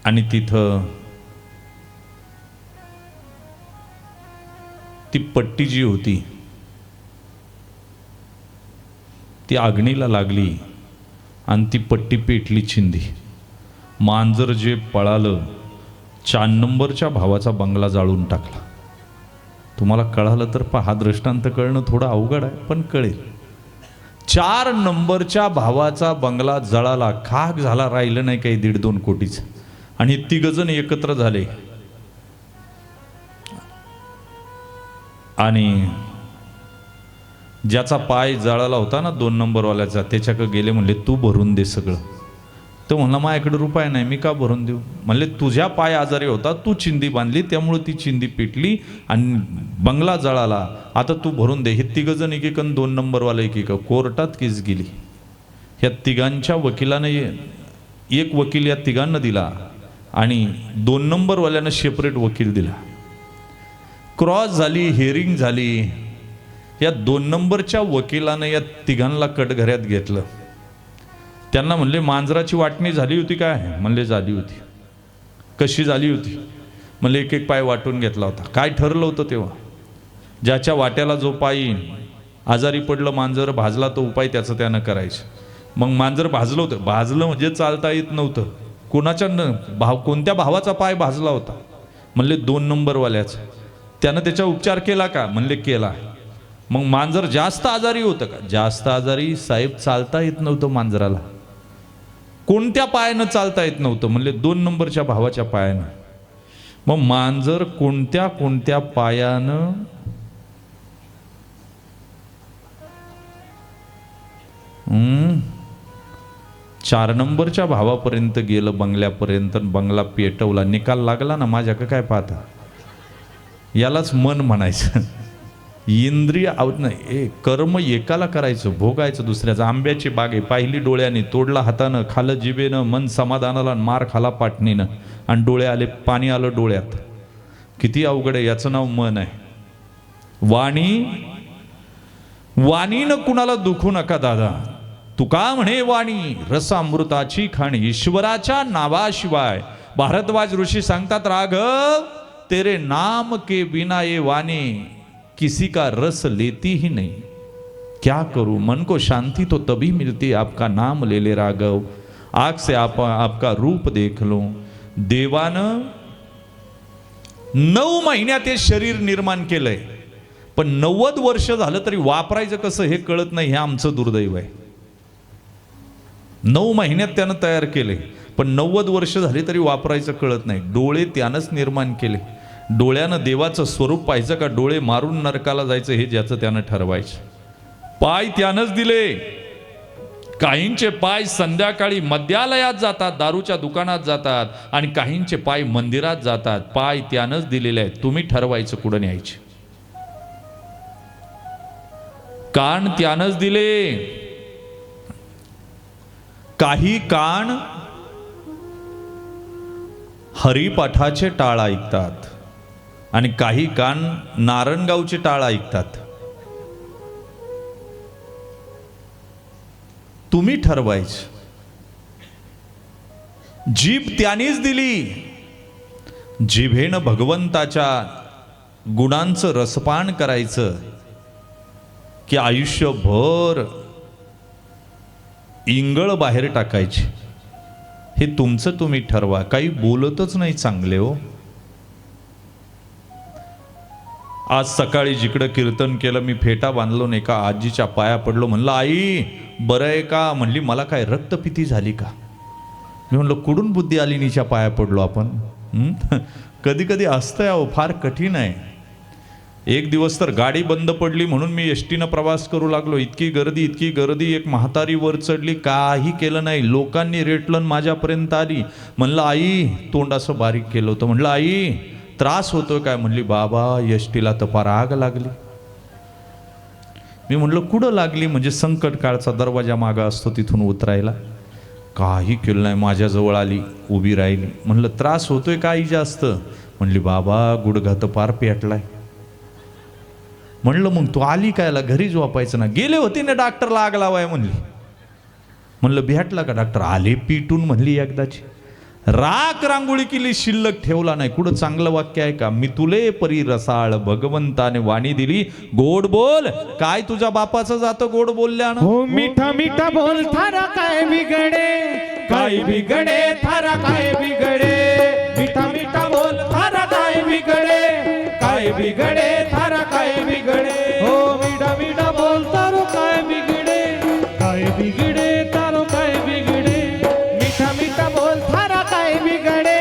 आणि तिथं ती पट्टी जी होती ती आगणीला लागली आणि ती पट्टी पेटली, चिंदी. मांजर जे पळालं, 4 नंबरच्या भावाचा बंगला जाळून टाकला. तुम्हाला कळालं तर पहा, दृष्टांत कळणं थोडं अवघड आहे, पण कळेल. 4 नंबरच्या भावाचा बंगला जळाला, खाक झाला, राहिलं नाही काही 1.5-2 कोटीचं. आणि 3 जण एकत्र झाले आणि ज्याचा पाय जळाला होता ना 2 नंबरवाल्याचा, त्याच्याकडे गेले. म्हणले तू भरून दे सगळं. तो म्हणला माझ्याकडे रुपये नाही, मी का भरून देऊ. म्हणले तुझ्या पाय आजारी होता, तू चिंदी बांधली, त्यामुळे ती चिंदी पेटली आणि बंगला जळाला, आता तू भरून दे. हे 3 जण एकीकडून 2 नंबरवाला एकीकडे. कोर्टात केस गेली. ह्या 3घांच्या वकिलाने, एक वकील या 3घांना दिला आणि 2 नंबरवाल्यानं सेपरेट वकील दिला. क्रॉस झाली, हिअरिंग झाली. या 2 नंबरच्या वकिलानं या 3घांना कटघऱ्यात घेतलं. त्यांना म्हणले मांजराची वाटणी झाली होती काय. म्हणले झाली होती. कशी झाली होती. म्हणले एक पाय वाटून घेतला होता. काय ठरलं होतं तेव्हा, ज्याच्या वाट्याला जो पाय येईन, आजारी पडलं मांजर, भाजला तो उपाय त्याचं त्यानं करायचं. मग मांजर भाजलं होतं. भाजलं म्हणजे चालता येत नव्हतं. कोणत्या भावाचा पाय भाजला होता. म्हणले 2 नंबरवाल्याचा. त्यानं त्याचा उपचार केला का. म्हणले केला. मग मांजर जास्त आजारी होतं का. जास्त आजारी साहेब, चालता येत नव्हतं मांजराला. कोणत्या पायानं चालता येत नव्हतं. म्हणले 2 नंबरच्या भावाच्या पायानं. मग मांजर कोणत्या पायानं, हम्म 4 नंबरच्या भावापर्यंत गेलं, बंगल्यापर्यंत. बंगला पेटवला. निकाल लागला ना. माझ्याकडे काय पाहता. यालाच मन म्हणायचं. इंद्रिय नाही, कर्म एकाला करायचं, भोगायचं दुसऱ्याचं. आंब्याची बाग आहे, पाहिली डोळ्याने, तोडला हातानं, खालं जिभेनं, मन समाधानाला, मार खाला पाटणीनं, आणि डोळे आले, पाणी आलं डोळ्यात. किती अवघड आहे. याचं नाव मन आहे. वाणीनं कुणाला दुखू नका दादा. तुका म्हणे वाणी रसामृताची खाण, ईश्वराच्या नावाशिवाय. भारद्वाज ऋषी सांगतात, राघव तेरे नाम के बिना ये वाणी किसी का रस लेती ही नहीं. क्या करूं, मन को शांति तो तभी मिलती, आपका नाम ले ले राघव, आँख से आपका रूप देख लो. देवानं 9 महिन्यात हे शरीर निर्माण केलंय, पण 90 वर्ष झालं तरी वापरायचं कसं हे कळत नाही. हे आमचं दुर्दैव आहे. 9 महिन्यात त्यानं तयार केले, पण 90 वर्ष झाली तरी वापरायचं कळत नाही. डोळे त्यानंच निर्माण केले. डोळ्यानं देवाचं स्वरूप पाहायचं का डोळे मारून नरकाला जायचं हे ज्याचं त्यानं ठरवायचं. पाय त्यानंच दिले. काहींचे पाय संध्याकाळी मद्यालयात जातात, दारूच्या दुकानात जातात, आणि काहींचे पाय मंदिरात जातात. पाय त्यानंच दिलेले आहेत. तुम्ही ठरवायचं कुठं न्यायचे. कान त्यानंच दिले. काही कान हरिपाठाचे टाळ ऐकतात आणि काही कान नारायणगावचे टाळ ऐकतात. तुम्ही ठरवायचं. जीभ त्यानेच दिली, जिभेनं भगवंताच्या गुणांचं रसपान करायचं की आयुष्यभर इंगळ बाहेर टाकायची. हे तुमचं तुम्ही ठरवा. काही बोलतच नाही चांगले हो. आज सकाळी जिकडं कीर्तन केलं मी फेटा बांधलो नाही का, आजीच्या पाया पडलो. म्हणलं आई बरं आहे का? म्हणली मला काय रक्तपिती झाली का? मी म्हणलं कुठून बुद्धी आली नीच्या पाया पडलो आपण. कधी कधी असतंय अहो, फार कठीण आहे. एक दिवस तर गाडी बंद पडली म्हणून मी एसटीनं प्रवास करू लागलो. इतकी गर्दी. एक म्हातारी वर चढली, काही केलं नाही. लोकांनी रेटलं माझ्यापर्यंत आली. म्हणलं आई, तोंड असं बारीक केलं होतं. म्हणलं आई त्रास होतोय काय? म्हणली बाबा एसटीला तर फार आग लागली. मी म्हणलं कुठं लागली? म्हणजे संकट काळचा दरवाजा मागा असतो तिथून उतरायला. काही केलं नाही, माझ्याजवळ आली, उभी राहिली. म्हणलं त्रास होतोय काही जास्त? म्हणली बाबा गुडघा तर पार पेटलाय. म्हणलं मग तू आली कायला? घरी झोपायचं ना. गेले होते ना डॉक्टरला आग लावाय म्हणली. म्हणलं भेटला का डॉक्टर? आले पिटून म्हणली एकदाची. राख रांगोळी केली, शिल्लक ठेवला नाही. कुठं चांगलं वाक्य आहे का? मी तुले परी रसाळ भगवंताने वाणी दिली, गोड बोल. काय तुझ्या बापाचं जातं गोड बोलल्यानं? हो मिठा मिठा बोल थारा काय बिगडे, काय बिगडे थारा काय बिगडे. मिठा मिठा बोल थारा काय बिगडे, काय बिगडे थारा काय बिगडे. हो मीठा मीठा बोल तारो काय बिगडे, काय बिगडे तारो काय बिगडे. मिठा मिठा बोल थारा काय बिगडे,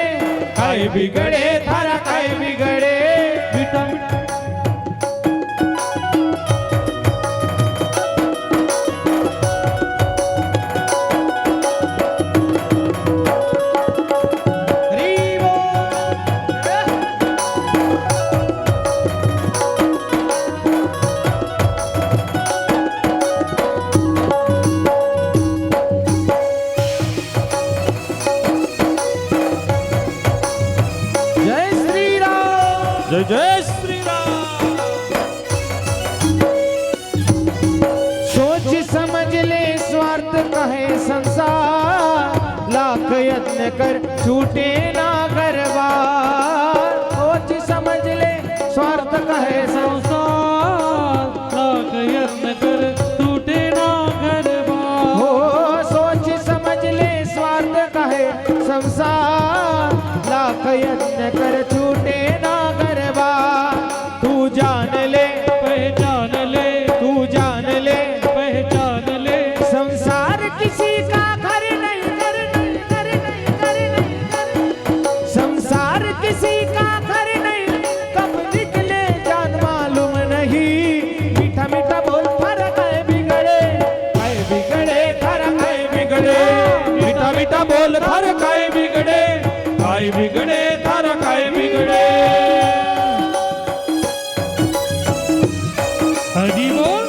काय बिगडे थारा काय बिगडे. मीठा मीठा हरी बोल. जय श्रीराम. जय जय श्रीराम. सोच समझ ले स्वार्थ का है संसार, लाख यत्न कर छूटे ना घरबार. सोच समझ ले स्वार्थ का है संसार, लाख यत्न कर टूटे ना घरबार. हो सोच समझ ले स्वार्थ का है संसार, लाख यत्न कर छूटे ना घरबार. तू जान ले, पहचान ले, तू जान ले, पहचान ले. संसार किसी का घर नहीं, घर नहीं, घर नहीं, घर नहीं, घर नहीं. संसार किसी का घर नहीं, कब निकले जान मालूम नहीं. मीठा मीठा बोल थारा काय बिगड़े, काय बिगड़े थारा काय बिगड़े. मीठा मीठा बोल थारा काय बिगड़े, काय बिगड़े थारा काय बिगड़े. हरी बोल.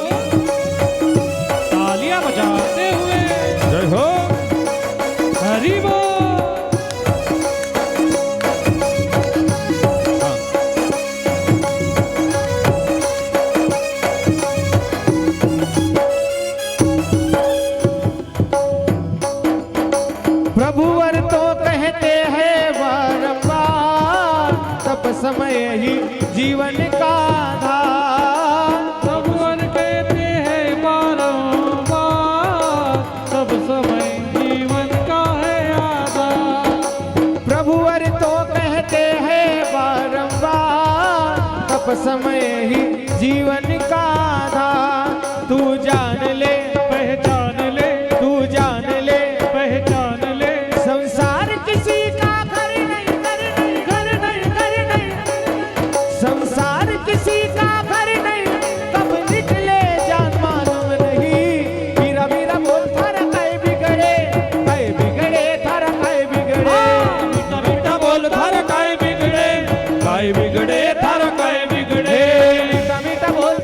तालियां बजाते हुए जय हो. हरी बोल. प्रभुवर तो कहते हैं बारंबार, तब समय ही जीवन का आधार. सबवर कहते हैं बारंबार, सब समय जीवन का है आधार. प्रभुवर तो कहते हैं बारंबार, तब समय ही जीवन का आधार. तू जान ले, पहचान ले, तू जान ले, पहचान ले. संसार किसी का घर नहीं, घर नहीं, घर नहीं, घर नहीं. संसार किसी का घर नहीं, कब निकले जान मालूम नहीं. मीरा मीरा बोल थारा काय बिगड़े, काय बिगड़े थारा काय बिगड़े. मीठा मीठा बोल थारा काय बिगडे, काय बिगडे थारा काय बिगडे. मीठा मीठा बोल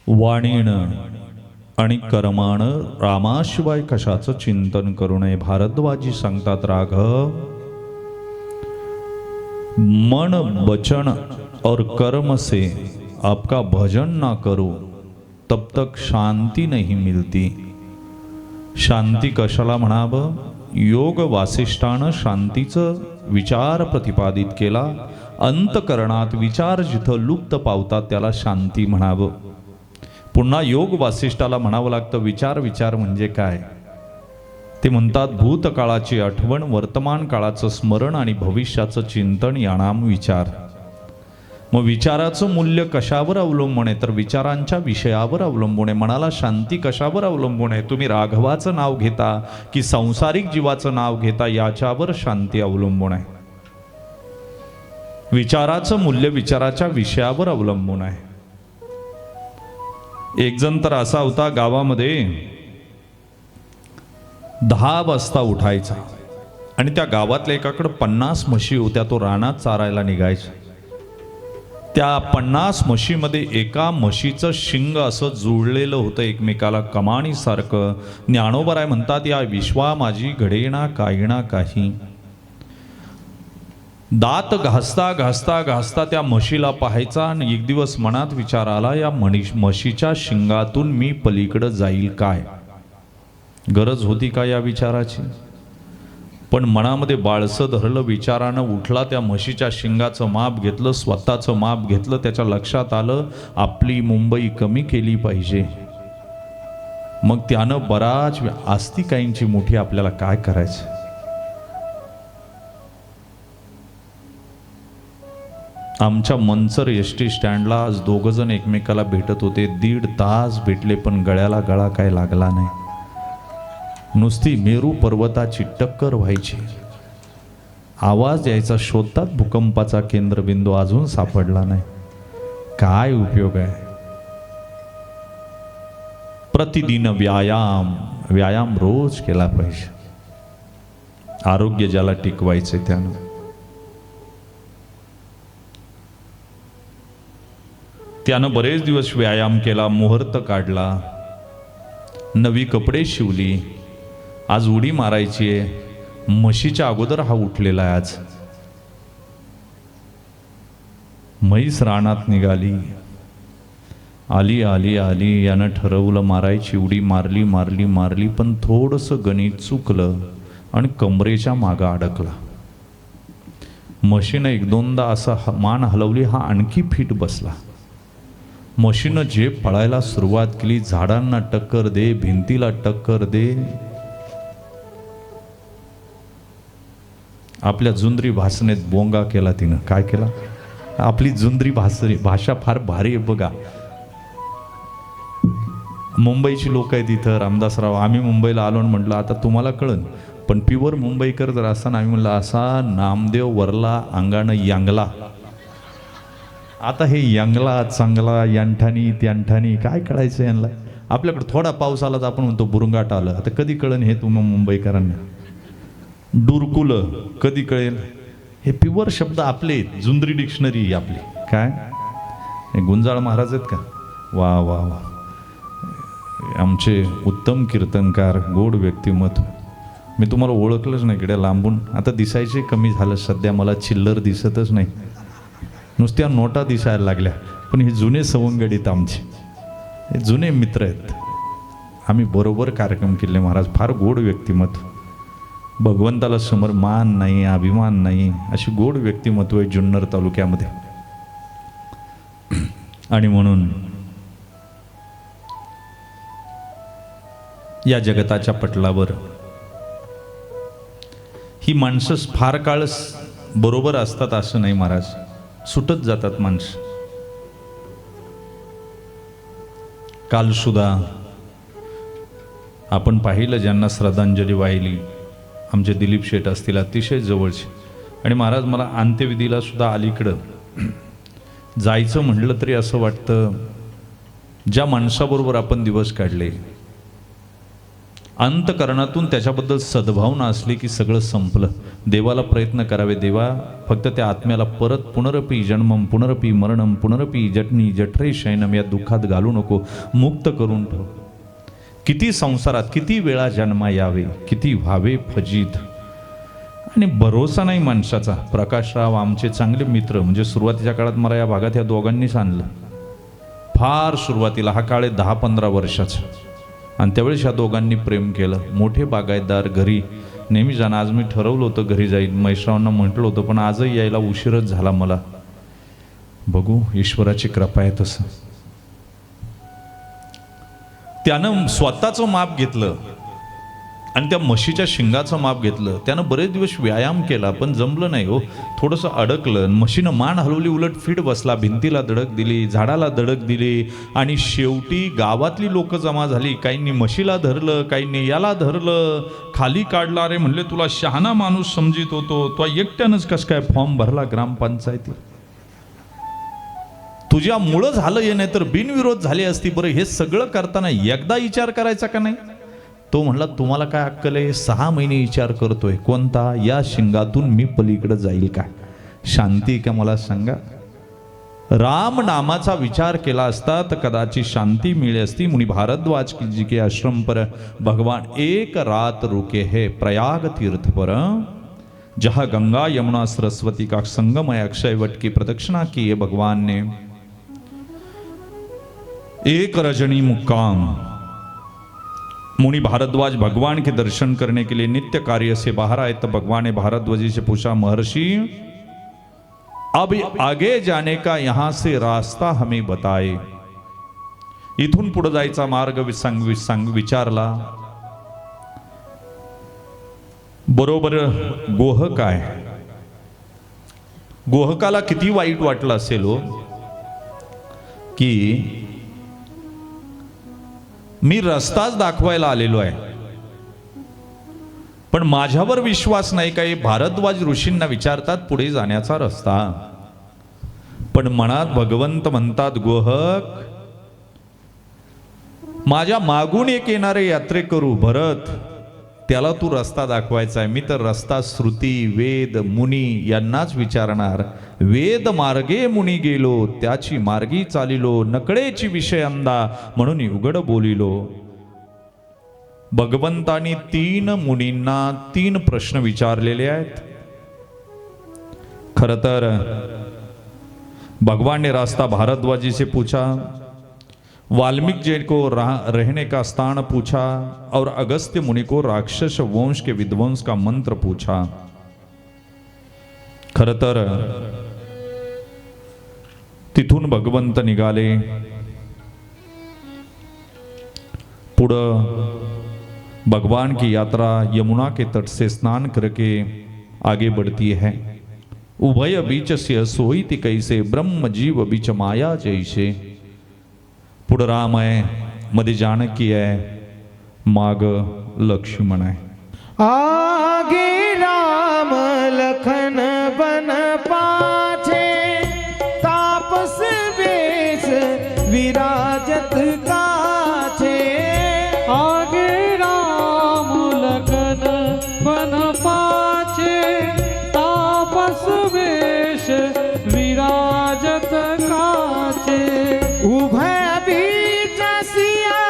वाणीनं आणि कर्मानं रामाशिवाय कशाचं चिंतन करू नये. भारद्वाजी सांगतात राघव, मन वचन और कर्म से आपका भजन ना करो तब तक शांती नहीं मिलती. शांती कशाला म्हणावं? योग वासिष्ठानं शांतीचं विचार प्रतिपादित केला. अंतकरणात विचार जिथं लुप्त पावतात त्याला शांती म्हणावं. पुन्हा योग वासिष्ठाला म्हणावं लागतं विचार. विचार म्हणजे काय? ते म्हणतात भूतकाळाची आठवण, वर्तमान काळाचं स्मरण आणि भविष्याचं चिंतन या नाम विचार. मग विचाराचं मूल्य कशावर अवलंबून आहे? तर विचारांच्या विषयावर अवलंबून आहे. मनाला शांती कशावर अवलंबून आहे? तुम्ही राघवाचं नाव घेता की सांसारिक जीवाचं नाव घेता याच्यावर शांती अवलंबून आहे. विचाराचं मूल्य विचाराच्या विषयावर अवलंबून आहे. एक जण तर असा होता, गावामध्ये 10 वाजता उठायचा आणि त्या गावातल्या एकाकडे 50 म्हशी होत्या. तो रानात चारायला निघायचा. त्या 50 म्हशीमध्ये एका म्हशीचं शिंग असं जुळलेलं होतं एकमेकाला कमाणीसारखं. ज्ञानोबराय म्हणतात या विश्वा माझी घडेना काहीना काही. दात घासता घासता घासता त्या म्हशीला पाहायचा आणि एक दिवस मनात विचार आला, या म्हशीच्या शिंगातून मी पलीकडे जाईल काय? गरज होती का या विचाराची? पण मनामध्ये बाळसं धरलं. विचारानं उठला, त्या म्हशीच्या शिंगाचं माप घेतलं, स्वतःचं माप घेतलं. त्याच्या लक्षात आलं आपली मुंबई कमी केली पाहिजे. मग त्यानं बराच आस्तिकाईंची मोठी आपल्याला काय करायचं? आमच्या मंचर एसटी स्टँडला आज 2 जण एकमेकाला भेटत होते. 1.5 तास भेटले पण गळ्याला गळा काय लागला नाही. नुसती मेरू पर्वताची टक्कर व्हायची. आवाज यायचा, शोधतात भूकंपाचा केंद्रबिंदू, अजून सापडला नाही. काय उपयोग आहे? प्रतिदिन व्यायाम रोज केला पाहिजे. आरोग्य ज्याला टिकवायचे त्यानं. त्यानं बरेच दिवस व्यायाम केला, मुहूर्त काढला, नवी कपडे शिवली. आज उडी मारायची आहे. म्हशीच्या अगोदर हा उठलेला आहे. आज म्हैस रानात निघाली. आली आली आली. यानं ठरवलं मारायची उडी. मारली मारली मारली पण थोडंसं गणित चुकलं आणि कमरेच्या मागं अडकला. म्हशीनं 1-2दा असं मान हलवली, हा आणखी फिट बसला. म्हशीनं जे पळायला सुरुवात केली, झाडांना टक्कर दे, भिंतीला टक्कर दे. आपल्या जुंद्री भाषेत बोंगा केला तिनं. काय केला? आपली जुंद्री भाषा फार भारी आहे बघा. मुंबईची लोक आहेत इथं. रामदासराव, आम्ही मुंबईला आलो आणि म्हटलं आता तुम्हाला कळन, पण प्युअर मुंबईकर जर असताना आम्ही म्हणलं असा नामदेव वरला अंगानं यांगला. आता हे यांगला चांगला, यांठानी त्यांठानी काय कळायचं यांना? आपल्याकडे थोडा पाऊस आला तर आपण म्हणतो बुरुंगाट आलं. आता कधी कळन हे तुम्ही मुंबईकरांना? डुरकुलं कधी कळेल? हे प्युअर शब्द आपले, जुंद्री डिक्शनरी आपली. काय हे गुंजाळ महाराज आहेत का? वा वा वा. आमचे उत्तम कीर्तनकार, गोड व्यक्तिमत्व. मी तुम्हाला ओळखलंच नाही इकडे लांबून. आता दिसायचे कमी झालं. सध्या मला चिल्लर दिसतच नाही, नुसत्या नोटा दिसायला लागल्या. पण हे जुने सवंगडीत आमचे, हे जुने मित्र आहेत. आम्ही बरोबर कार्यक्रम केले महाराज. फार गोड व्यक्तिमत्व. भगवंताला समोर मान नाही, अभिमान नाही, अशी गोड व्यक्तिमत्व आहे जुन्नर तालुक्यामध्ये. आणि म्हणून या जगताच्या पटलावर ही माणसं फार काळ बरोबर असतात असं नाही महाराज. सुटत जातात माणसं. काल सुद्धा आपण पाहिलं ज्यांना श्रद्धांजली वाहिली, आमचे दिलीप शेठ असतील, अतिशय जवळचे. आणि महाराज मला अंत्यविधीला सुद्धा अलीकडं जायचं म्हटलं तरी असं वाटतं ज्या माणसाबरोबर आपण दिवस काढले, अंतकरणातून त्याच्याबद्दल सद्भावना असली की सगळं संपलं. देवाला प्रयत्न करावे, देवा फक्त त्या आत्म्याला परत पुनरपी जन्मम पुनरपी मरणम पुनरपी जटनी जठरे शयनम या दुःखात घालू नको, मुक्त करून ठेव. किती संसारात किती वेळा जन्मा यावे, किती व्हावे फजित, आणि भरोसा नाही माणसाचा. प्रकाशराव आमचे चांगले मित्र, म्हणजे सुरुवातीच्या काळात मला या भागात या दोघांनीच आणलं. फार सुरुवातीला, हा काळ 10-15 वर्षाचा, आणि त्यावेळेस ह्या दोघांनी प्रेम केलं. मोठे बागायतदार, घरी नेहमी जाणं. आज मी ठरवलं होतं घरी जाईन, महेशरावांना म्हटलं होतं, पण आजही यायला उशीरच झाला मला. बघू, ईश्वराची कृपा आहे तसं. त्यानं स्वतःचं माप घेतलं आणि त्या म्हशीच्या शिंगाचं माप घेतलं. त्यानं बरेच दिवस व्यायाम केला पण जमलं नाही हो, थोडंसं अडकलं. म्हशीनं मान हलवली, उलट फीट बसला, भिंतीला धडक दिली, झाडाला धडक दिली, आणि शेवटी गावातली लोक जमा झाली. काहींनी म्हशीला धरलं, काहींनी याला धरलं, खाली काढलं. अरे म्हणले, तुला शहाणा माणूस समजित होतो, तो एकट्यानंच कसं काय फॉर्म भरला ग्रामपंचायतीत? तुझ्यामुळं झालं हे, नाही तर बिनविरोध झाली असती. बरं, हे सगळं करताना एकदा विचार करायचा का नाही? तो म्हणला, तुम्हाला काय अक्कल आहे? 6 महिने विचार करतोय. कोणता? या शिंगातून मी पलीकडे जाईल का? शांती का मला सांगा? राम नामाचा विचार केला असता तर कदाचित शांती मिळली असती. मुनि भारद्वाज की जी के आश्रम पर भगवान एक रात रुके है, प्रयाग तीर्थ पर, जहाँ गंगा यमुना सरस्वती का संगम है, अक्षय वट की प्रदक्षिणा की है भगवान ने. एक रजनी मुक्काम. मुनि भारद्वाज भगवान के दर्शन करने के लिए नित्य कार्य से बाहर आए तो भगवान ने भारद्वाज जी से पूछा, महर्षि अब आगे जाने का यहां से रास्ता हमें बताए. इथून पुढे जायचा मार्ग विचारला. बरोबर गोहक आहे. गोहकाला किती वाईट वाटलं असेल हो, की मी रस्ताच दाखवायला आलेलो आहे, पण माझ्यावर विश्वास नाही. काही भारद्वाज ऋषींना विचारतात पुढे जाण्याचा रस्ता, पण मनात भगवंत म्हणतात, गोहक, माझ्या मागून एक येणारे यात्रेकरू भरत, त्याला तू रस्ता दाखवायचा आहे. मी तर रस्ता श्रुती वेद मुनी यांनाच विचारणार. वेद मार्गे मुनी गेलो, त्याची मार्गी चालिलो, नकळेची विषय अंदा, म्हणून उघड बोलिलो. भगवंतानी 3 मुनींना 3 प्रश्न विचारलेले आहेत. खर तर भगवान ने रास्ता भारद्वाजी से पूछा, वाल्मीकि जी को रहने का स्थान पूछा, और अगस्त्य मुनि को राक्षस वंश के विध्वंस का मंत्र पूछा. खर तर तिथून भगवंत निघाले. पुढं भगवान की यात्रा यमुना के तट से स्नान करके आगे बढ़ती है. उभय बीच से सोईति कैसे, ब्रह्म जीव बीच माया जैसे. पुढं राम आहे, मध्ये जानकी आहे, माग लक्ष्मण आहे. आगे राम लखन बन पाछे, तापस वेश विराजत काछे. आगे राम लखन बन पाछे, तापस वेश विराजत काछे. उभय बीच सिया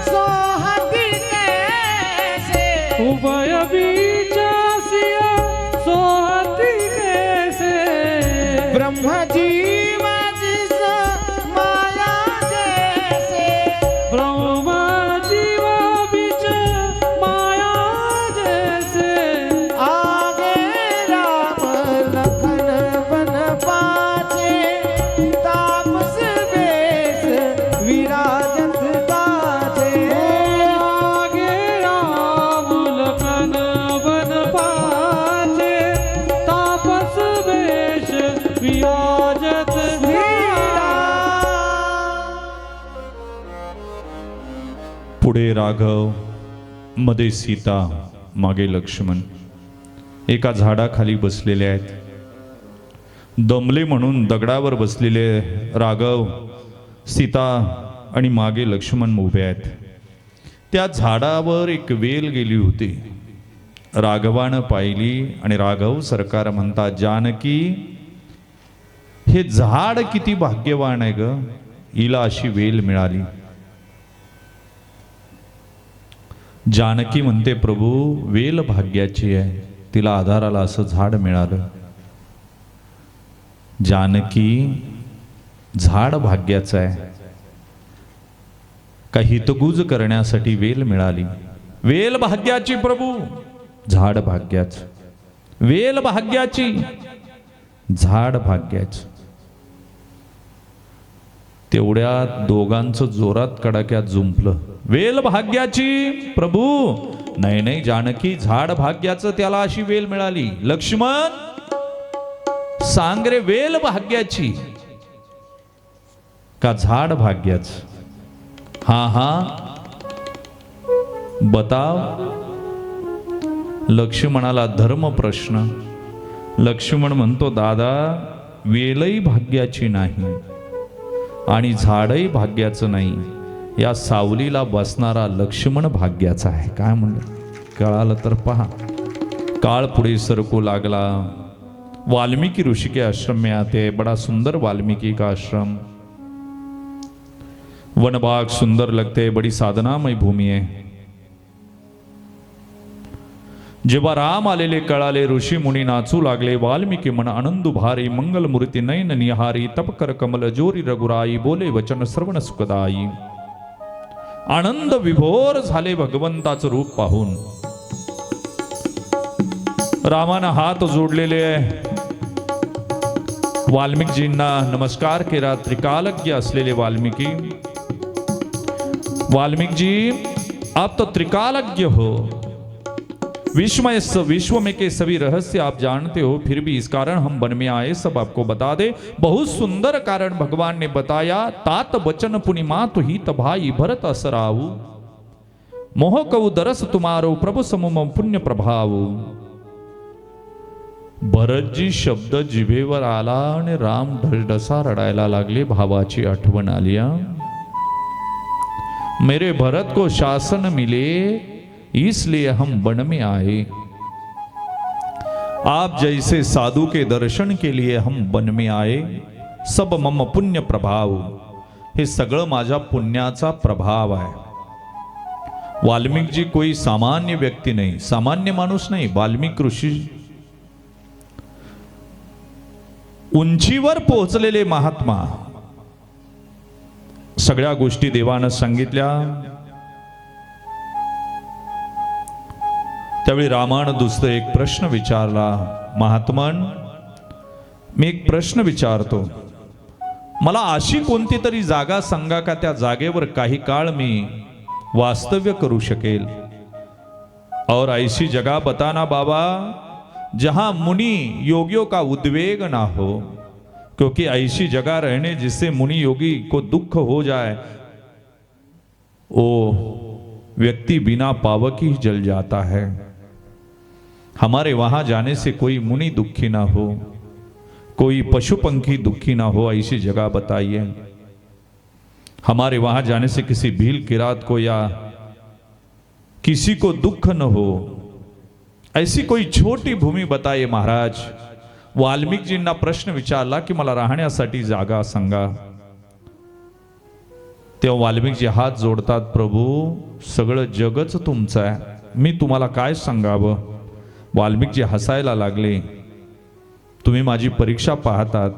सोहति कैसे, उभय बीच सिया सोहति कैसे. ब्रह्म जीव जिस माया जैसे, ब्रह्म जीव बीच माया जैसे. आगे राम लखन बन पाछे, तापस वेश विराजत काछे. आगे राम लखन बन पाछे, तापस वेश विराजत पुढे राघव, मध्ये सीता, मागे लक्ष्मण एका झाडाखाली बसलेले आहेत. दमले म्हणून दगडावर बसलेले राघव, सीता आणि मागे लक्ष्मण उभे आहेत. त्या झाडावर एक वेल गेली होती. राघवानं पाहिली आणि राघव सरकार म्हणतात, जानकी हे झाड किती भाग्यवान आहे ग, हिला अशी वेल मिळाली. जानकी म्हणते, प्रभू वेल भाग्याची आहे, तिला आधाराला असं झाड मिळालं. जानकी झाड भाग्याचं आहे का हितगुज करण्यासाठी वेल मिळाली? वेल भाग्याची प्रभू, झाड भाग्याच. वेल भाग्याची, झाड भाग्याच. तेवढ्यात दोघांचं जोरात कडाक्यात जुंपलं. वेल भाग्याची प्रभू, नाही नाही जानकी झाड भाग्याचं, त्याला अशी वेल मिळाली. लक्ष्मण सांग रे, वेल भाग्याची का झाड भाग्याच? हा हा बताव. लक्ष्मणाला धर्म प्रश्न. लक्ष्मण म्हणतो, दादा वेलही भाग्याची नाही आणि झाडही भाग्याचं नाही, या सावलीला बसणारा लक्ष्मण भाग्याचा आहे. काय म्हणलं? कळालं तर पहा. काळ पुढे सरकू लागला. वाल्मीकि ऋषि के आश्रम में आते. बड़ा सुंदर वाल्मीकि का आश्रम, वनबाग सुंदर लगते, बड़ी साधनामय भूमी आहे. जेव्हा राम आलेले कळाले, ऋषी मुनी नाचू लागले. वाल्मीकि मन आनंदू भारी, मंगल मूर्ती नयन निहारी, तपकर कमल जोरी रघुराई, बोले वचन श्रवण सुखदाई. आनंद विभोर झाले भगवंताचं रूप पाहून. रामानं हात जोडलेले वाल्मिकजींना नमस्कार केला. त्रिकालज्ञ असलेले वाल्मीकि, वाल्मीकि जी आप तो त्रिकालज्ञ हो, विश्वमय विश्व में के सभी रहस्य आप जानते हो, फिर भी इस कारण हम वन में आए, सब आपको बता दे. बहुत सुंदर कारण भगवान ने बताया. तात वचन पुनि मातु हित भाई, भरत असराऊ, मोह कऊ दरस तुम्हारो, प्रभु समुम पुण्य प्रभाव. भरतजी शब्द जिभेवर आला आणि राम ढसढसा रडायला लागले. भावाची आठवण आली. मेरे भरत को शासन मिले, इसलिए हम वन में आए. आप जैसे साधु के दर्शन के लिए हम वन में आए. सब मम पुण्य प्रभाव, हे सगळं माझ्या पुण्याचा प्रभाव आहे. वाल्मिकजी कोई सामान्य व्यक्ती नाही, सामान्य माणूस नाही. वाल्मिक ऋषी उंचीवर पोहोचलेले महात्मा. सगळ्या गोष्टी देवानं सांगितल्या. त्यावेळी रामानं दुसरं एक प्रश्न विचारला. महात्मन, मी एक प्रश्न विचारतो, मला अशी कोणती तरी जागा सांगा का त्या जागेवर काही काळ मी वास्तव्य करू शकेल. और ऐसी जगह बताना बाबा जहां मुनि योगियों का उद्वेग ना हो, क्योंकि ऐसी जगह रहने जिससे मुनि योगी को दुख हो जाए, वो व्यक्ति बिना पावक ही जल जाता है. हमारे वहां जाने से कोई मुनि दुखी ना हो, कोई पशु पंखी दुखी ना हो, ऐसी जगह बताइए. हमारे वहां जाने से किसी भील किरात को या किसी को दुख न हो, ऐसी कोई छोटी भूमी बताइए महाराज. वाल्मिकजींना प्रश्न विचारला की मला राहण्यासाठी जागा सांगा. तेव्हा वाल्मिकजी हात जोडतात. प्रभू सगळं जगच तुमचं आहे, मी तुम्हाला काय सांगावं. वाल्मिकजी हसायला लागले. तुम्ही माझी परीक्षा पाहतात.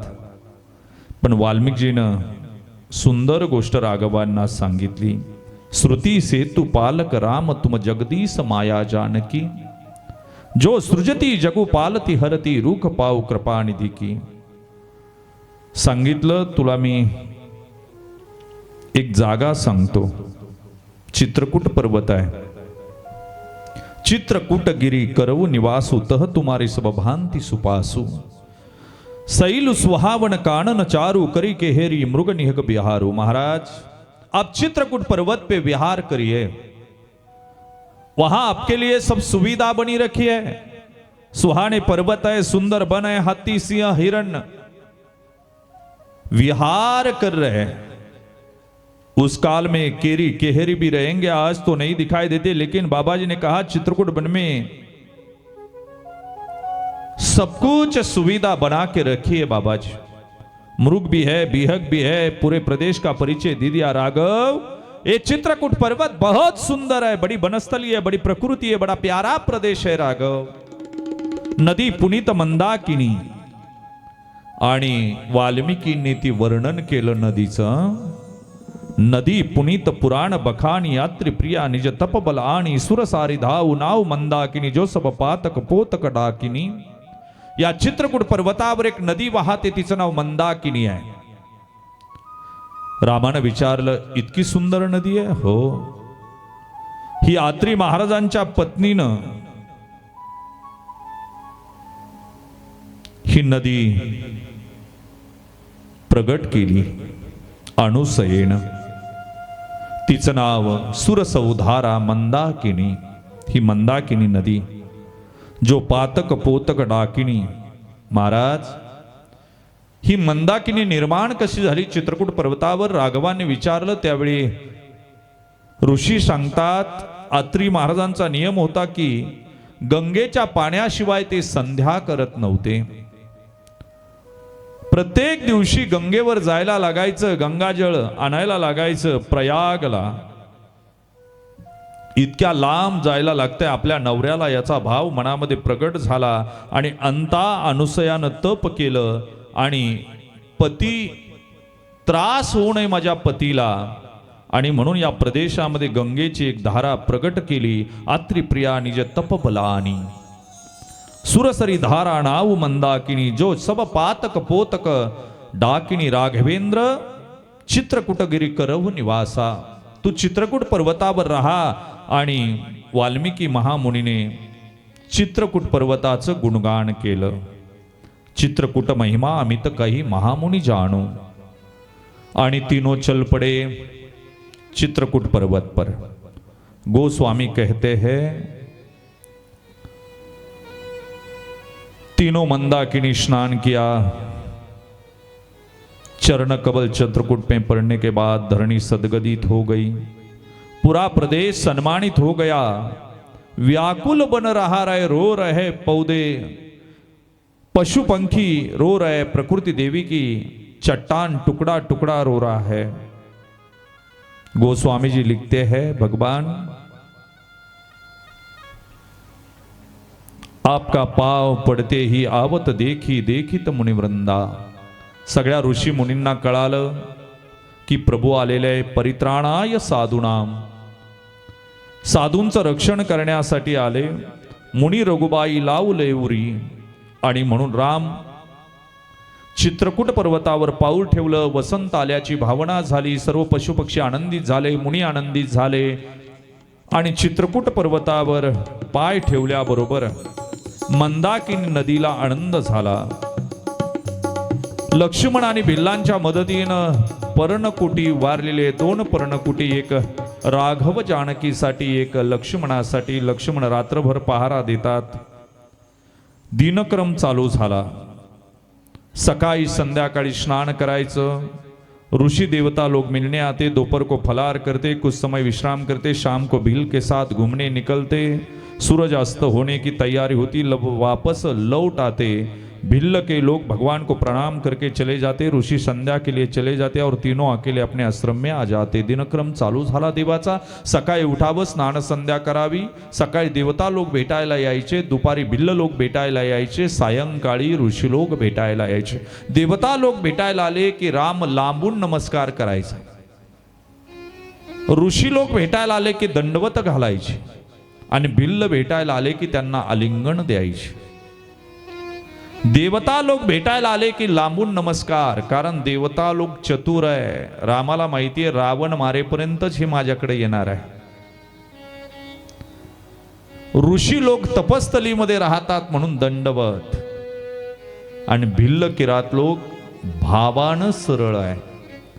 पण वाल्मिकजीनं सुंदर गोष्ट राघवांना सांगितली. श्रुती सेतु पालक राम तुम जगदीश माया जानकी, जो सृजती जगु पालती हरती रूख पाव कृपा निधी की. सांगितलं तुला मी एक जागा सांगतो. चित्रकूट पर्वत आहे. चित्रकूट गिरी करवु निवासु, तह तुम्हारी सब भांति सुपासु. सैल सुहावन कानन चारु, करी के हेरी मृग निहग बिहारू. महाराज आप चित्रकूट पर्वत पे विहार करिए. वहां आपके लिए सब सुविधा बनी रखी है. सुहाने पर्वत है, सुंदर वन है, हाथी सिंह हिरण विहार कर रहे हैं. उस काल में केरी केहरी भी रहेंगे, आज तो नहीं दिखाई देते, लेकिन बाबा जी ने कहा चित्रकूट वन में सब कुछ सुविधा बना के रखी है बाबा जी। मृग भी है, बीहक भी है, पूरे प्रदेश का परिचय दे दिया। राघव, ये चित्रकूट पर्वत बहुत सुंदर है, बड़ी वनस्थली है, बड़ी प्रकृति है, बड़ा प्यारा प्रदेश है राघव। नदी पुनीत मंदाकिनी, आणि वाल्मिकींनी ती वर्णन केलं नदीचं। नदी पुनीत पुराण बखानी, यात्री प्रिया निज तपबल आणि सुरसारी धाव नाव मंदाकिनी, जो सब पातक पोतक डाकिनी। या चित्रकूट पर्वतावर एक नदी वाहते, तिचं नाव मंदाकिनी आहे। रामानं विचारलं, इतकी सुंदर नदी आहे? हो, ही आत्री महाराजांच्या पत्नीनं ही नदी प्रगट केली अनुसयेनं। तिचं नाव सुरसौधारा मंदाकिनी। ही मंदाकिनी नदी, जो पातक पोतक डाकिनी। महाराज, ही मंदाकिनी निर्माण कशी झाली चित्रकूट पर्वतावर? राघवांनी विचारलं। त्यावेळी ऋषी सांगतात, आत्री महाराजांचा नियम होता की गंगेच्या पाण्याशिवाय ते संध्या करत नव्हते। प्रत्येक दिवशी गंगेवर जायला लागायचं, गंगाजळ आणायला लागायचं प्रयागला। इतक्या लांब जायला लागतंय आपल्या नवऱ्याला, याचा भाव मनामध्ये प्रगट झाला आणि अंता अनुसयानं तप केलं आणि पती त्रास होऊ नये माझ्या पतीला, आणि म्हणून या प्रदेशामध्ये गंगेची एक धारा प्रगट केली। आत्री प्रिया निज तपबलानी, सुरसरी धारा नाव मंदाकिनी, जो सब पातक पोतक डाकिनी। राघवेंद्र, चित्रकूटगिरी करव निवासा, तू चित्रकूट पर्वतावर राहा। आणि वाल्मिकी महामुनीने चित्रकूट पर्वताचं गुणगान केलं। चित्रकूट महिमा अमित कही महामुनी जाणो, आणि तीनों चल पड़े चित्रकूट पर्वत पर। गोस्वामी कहते हैं, तीनों मंदाकिनी स्नान किया। चरण कबल चित्रकूट में पड़ने के बाद धरणी सदगदित हो गई, पूरा प्रदेश सम्मानित हो गया। व्याकुल बन रहा रहे, रो रहे पौधे, पशु पंखी रो रहे, प्रकृति देवी की चट्टान टुकड़ा टुकड़ा रो रहा है। गोस्वामी जी लिखते हैं, भगवान आपका पाव पडते ही आवत देखी देखित मुनिवृंदा। सगळ्या ऋषी मुनींना कळालं की प्रभू आलेले आहे परित्राणाय साधूनाम, साधूंचं रक्षण करण्यासाठी आले। मुनी रघुबाई लावले उरी, आणि म्हणून राम चित्रकूट पर्वतावर पाऊल ठेवलं। वसंत आल्याची भावना झाली, सर्व पशुपक्षी आनंदित झाले, मुनी आनंदित झाले, आणि चित्रकूट पर्वतावर पाय ठेवल्याबरोबर मंदाकिनी नदीला आनंद झाला। लक्ष्मण आणि भिल्लांच्या मदतीनं पर्णकुटी वारलेले 2 पर्णकुटी, एक राघव जानकीसाठी, एक लक्ष्मणासाठी। लक्ष्मण रात्रभर पहारा देतात। दिनक्रम चालू झाला। सकाळी संध्याकाळी स्नान करायचं। ऋषि देवता लोग मिलने आते, दोपहर को फलार करते, कुछ समय विश्राम करते, शाम को भील के साथ घूमने निकलते। सूरज अस्त होने की तैयारी होती, वापस लौट आते। भिल्ल के लोग भगवान को प्रणाम करके चले जाते, ऋषि संध्या के लिए चले जाते, और तीनों अकेले अपने आश्रम में आ जाते। दिनक्रम चालू झाला देवाचा। सकाळी उठावं, स्नान संध्या करावी। सकाळी देवता लोक भेटायला यायचे, दुपारी भिल्ल लोक भेटायला यायचे, सायंकाळी ऋषी लोक भेटायला यायचे। देवता लोक भेटायला आले की राम लांबून नमस्कार करायचा, ऋषी लोक भेटायला आले की दंडवत घालायचे, आणि भिल्ल भेटायला आले की त्यांना आलिंगन द्यायचे। देवता लोक भेटायला आले की लांबून नमस्कार, कारण देवता लोक चतुर आहे। रामाला माहिती आहे रावण मारेपर्यंतच हे माझ्याकडे येणार आहे। ऋषी लोक तपस्थलीमध्ये राहतात म्हणून दंडवत, आणि भिल्ल किरात लोक भावानं सरळ आहे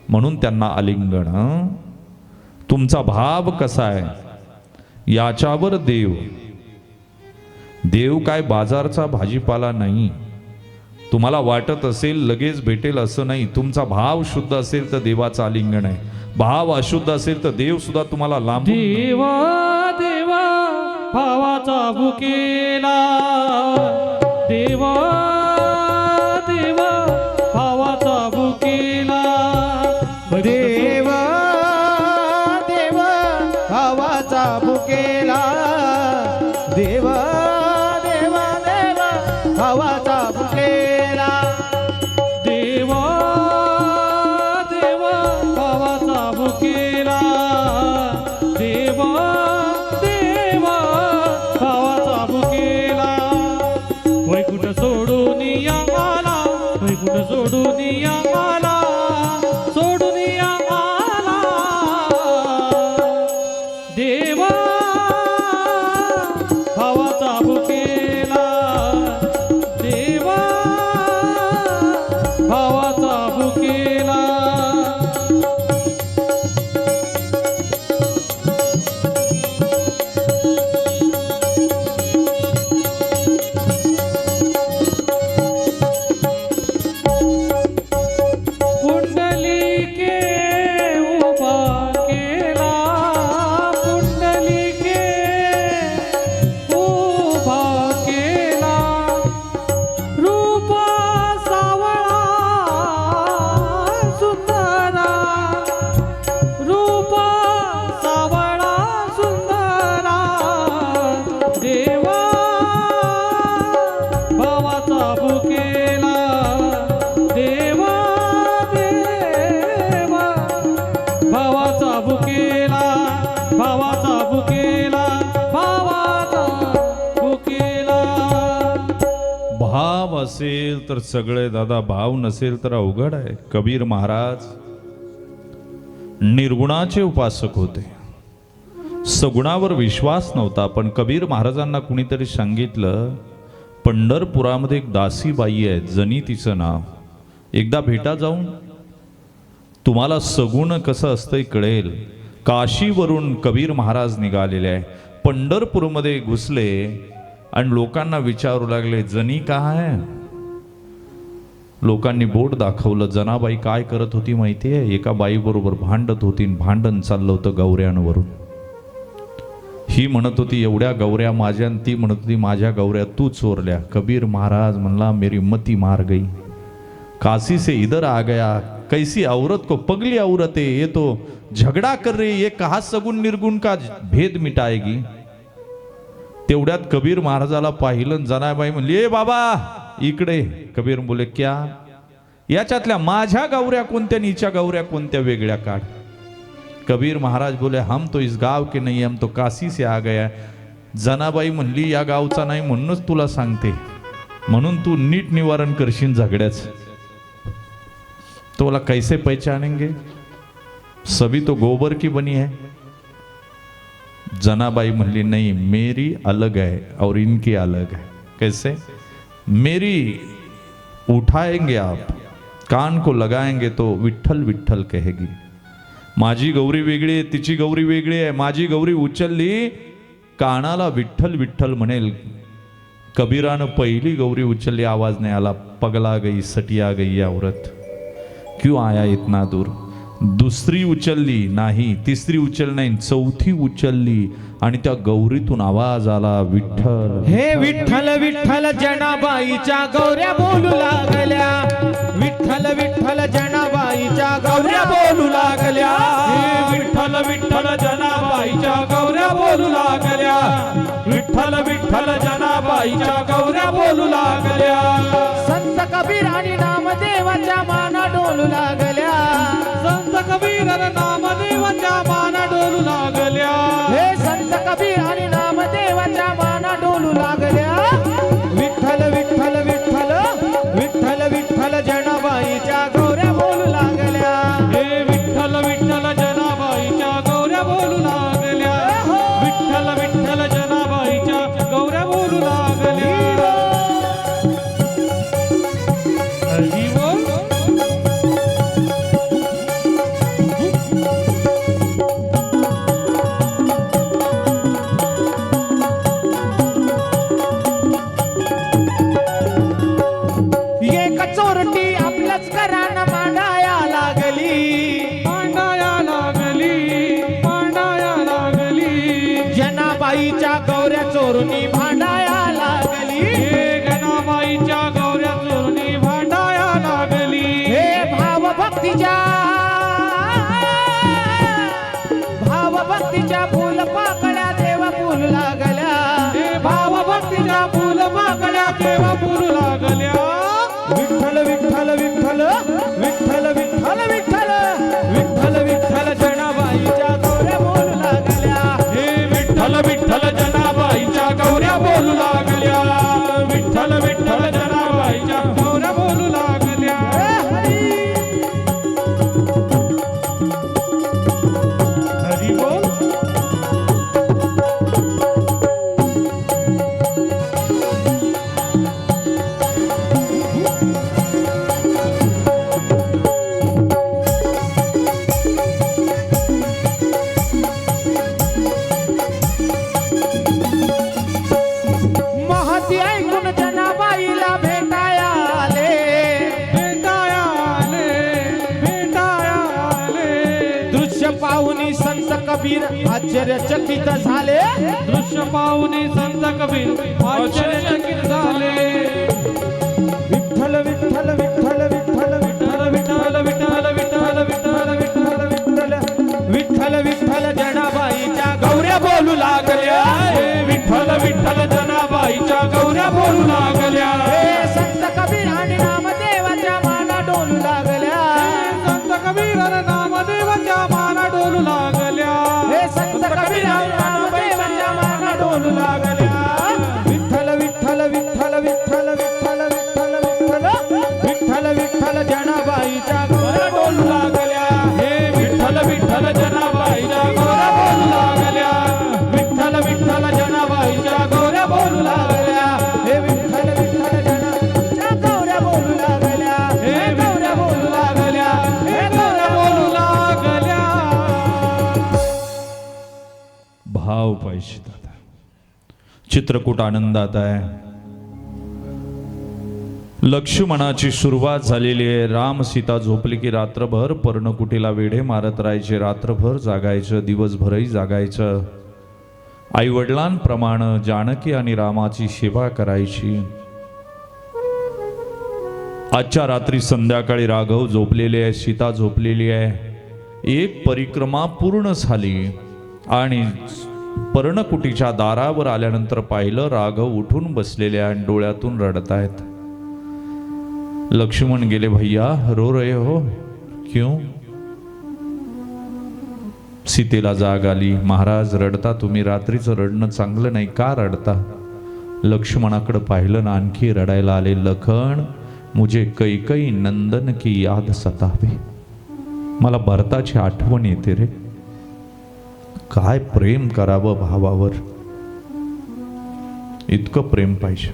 म्हणून त्यांना आलिंगन। तुमचा भाव कसा आहे याच्यावर देव काय बाजारचा भाजीपाला नाही। तुम्हाला वाटत असेल लगेच भेटेल असं नाही. तुमचा भाव शुद्ध असेल तर देवाचं आलिंगन आहे. भाव अशुद्ध असेल तर देव सुद्धा तुम्हाला लांब. देवा देवा भावाचा भुकेला, देवा देवा भावाचा भुकेला, देव देव भावाचा भुकेला, देव देव देव भावाचा भुकेला, देवा देवा भावाचा भुकेला, देवा देवा भावाचा भुकेला. वैकुंठ सोडून या आला, वैकुंठ सोडून या आला, सोडून या आला. देवा भावाचा भुकेला, देवा भावाचा भुकेला. पुंडलिके उभा केला, पुंडलिके उभा केला. रूपा सावळा सुंदरा, रूपा सावळा सुंदरा. देवा भावाचा भुकेला, देवा देवा भावाचा भुकेला, भावाचा भुकेला, भावाचा भुकेला. भाव असेल तर सगळे दादा, भाव नसेल तर अवघड आहे. कबीर महाराज निर्गुणाचे उपासक होते. सगुणावर विश्वास नव्हता. पण कबीर महाराजांना कुणीतरी सांगितलं, पंढरपुरामध्ये एक दासीबाई आहे, जनी तिचं नाव. एकदा भेटा जाऊन, तुम्हाला सगुण कसं असतंय कळेल. काशीवरून कबीर महाराज निघालेले आहे. पंढरपूरमध्ये घुसले आणि लोकांना विचारू लागले, जनी का आहे. लोकांनी बोट दाखवलं. जनाबाई काय करत होती माहितीये, एका बाईबरोबर भांडत होती. भांडण चाललं होतं गौऱ्यांवरून. ही म्हणत होती एवढ्या गौऱ्या माझ्या, आणि ती म्हणत होती माझ्या गौऱ्या तू चोरल्या. कबीर महाराज म्हणला, मेरी मती मार गई, काशी से इधर आ गया, कैसी औरत को पगली औरत है ये, तो झगड़ा कर रही, ये कहा सगुण निर्गुण का भेद मिटाएगी. तेवढ्यात कबीर महाराजाला पाहिलं. जनाबाई म्हणली, ए बाबा इकडे. कबीर बोले, क्या. याच्यातल्या माझ्या गौऱ्या कोणत्या, नीच्या गौऱ्या कोणत्या वेगळ्या काढ. कबीर महाराज बोले, हम तो इस गाव के नहीं, हम तो काशी से आ गया. जनाबाई म्हणली, या गावचा नाही म्हणूनच तुला सांगते, म्हणून तू नीट निवारण करशील झगड्याच. तो बोला, कैसे पहचानेंगे, सभी तो गोबर की बनी है. जनाबाई म्हणली, नहीं मेरी अलग है और इनकी अलग है. कैसे. मेरी उठाएंगे आप, कान को लगाएंगे तो विठ्ठल विठ्ठल कहेगी. माझी गौरी वेगळी आहे, तिची गौरी वेगळी आहे. माझी गौरी उचलली कानाला विठ्ठल विठ्ठल म्हणेल. कबीरानं पहिली गौरी उचलली, आवाज नाही आला. पगला गई, सटिया गई औरत, क्यों आया इतना दूर. दुसरी उचलली नाही, तिसरी उचलली नाही, चौथी उचलली आणि त्या गौरीतून आवाज आला, विठ्ठल. हे विठ्ठल विठ्ठल जनाबाईच्या गौऱ्या बोलू लागल्या, विठ्ठल विठ्ठल जनाबाईच्या गौऱ्या बोलू लागल्या. हे विठ्ठल विठ्ठल जनाबाईच्या गौऱ्या बोलू लागल्या, विठ्ठल विठ्ठल जनाबाईच्या गौऱ्या बोलू लागल्या. संत कबीर आणि नामदेवाच्या माना डोलू लागल्या, संत कबीर नामदेवाच्या माना डोलू लागल्या. हे संत कबीर आणि नामदेवाच्या माना डोलू लागल्या. विठ्ठल विठ्ठल विठ्ठल विठ्ठल विठ्ठल जनाबाईच्या गौऱ्या बोलू लागल्या. हे विठ्ठल विठ्ठल जनाबाईच्या गौऱ्या बोलू लागल्या, विठ्ठल विठ्ठल जनाबाईच्या गौऱ्या बोलू लागल्या. हरी बोल. गौऱ्या चोरुनी भांडाया लागली हे गणाबाईच्या गौऱ्या चोरणी भांडाया लागली हे भावभक्तीच्या फुल पाकळ्या देवा फुल लागल्या हे भावभक्तीच्या फुल पाकळ्या देवा फुलू लागल्या विठ्ठल विठ्ठल विठ्ठल विठ्ठल विठ्ठल विठ्ठल विठ्ठल विठ्ठल जनाबाईच्या गौऱ्या बोलू लागल्या हे विठ्ठल विठ्ठल जनाबाईच्या गौऱ्या बोलू लागल्या विठ्ठल विठ्ठल जनाबाईच्या गौऱ्या बोलू लागल्या हरी बोल महती ऐकून जनाबाईला भेटाया आले भेटाया आले दृश्य पाहुनी संत कबीर आश्चर्यचकित झाले दृश्य पाहुनी संत कबीर आश्चर्यचकित झाले विठ्ठल विठ्ठल विठ्ठल विठ्ठल विठ्ठल विठ्ठल विठ्ठल विठ्ठल विठ्ठल विठ्ठल विठ्ठल विठ्ठल विठ्ठल जनाबाईच्या गौऱ्या बोलू लागल्या हे विठ्ठल विठ्ठल जनाबाईच्या गौऱ्या बोलू लागल्या हे संत कबीर आणि नामदेवाच्या माना डोलू लागल्या संत कबीर आणि नामदेवाच्या माना डोलू लागल्या हे संत कबीर आणि नामदेवाच्या माना डोलू लागल्या विठ्ठल विठ्ठल विठ्ठल विठ्ठल विठ्ठल विठ्ठल विठ्ठल विठ्ठल विठ्ठल जनाबाईच्या गौऱ्या डोलू लागल्या हे विठ्ठल विठ्ठल जनाबाईच्या गौऱ्या बोलू लागल्या विठ्ठल विठ्ठल जनाबाईच्या गौऱ्या बोलू लागल्या हे विठ्ठल विठ्ठल जनाबाईच्या गौऱ्या बोलू लागल्या हे गौऱ्या बोलू लागल्या हे गौऱ्या बोलू लागल्या भाव पाहिजे दादा. चित्रकूट आनंदात आहे. लक्ष्मणाची सुरुवात झालेली आहे. राम सीता झोपली की रात्रभर पर्णकुटीला वेढे मारत राहायचे, रात्रभर जागायचं, दिवसभरही जागायचं. आई वडिलांप्रमाणे जानकी आणि रामाची सेवा करायची. आजच्या रात्री संध्याकाळी राघव झोपलेले आहे, सीता झोपलेली आहे. एक परिक्रमा पूर्ण झाली आणि पर्णकुटीच्या दारावर आल्यानंतर पाहिलं राघव उठून बसलेले आहे आणि डोळ्यातून रडतायत. लक्ष्मण गेले, भैया रो रहे हो क्यों? सीतेला जाग आली. महाराज रडता तुम्ही, रात्रीचं रडणं चांगलं नाही, का रडता? लक्ष्मणाकडे पाहिलं ना आणखी रडायला आले. लखन मुझे कैकई नंदन की याद सतावे. मला भरताची आठवण येते रे. काय प्रेम करावं भावावर, इतकं प्रेम पाहिजे.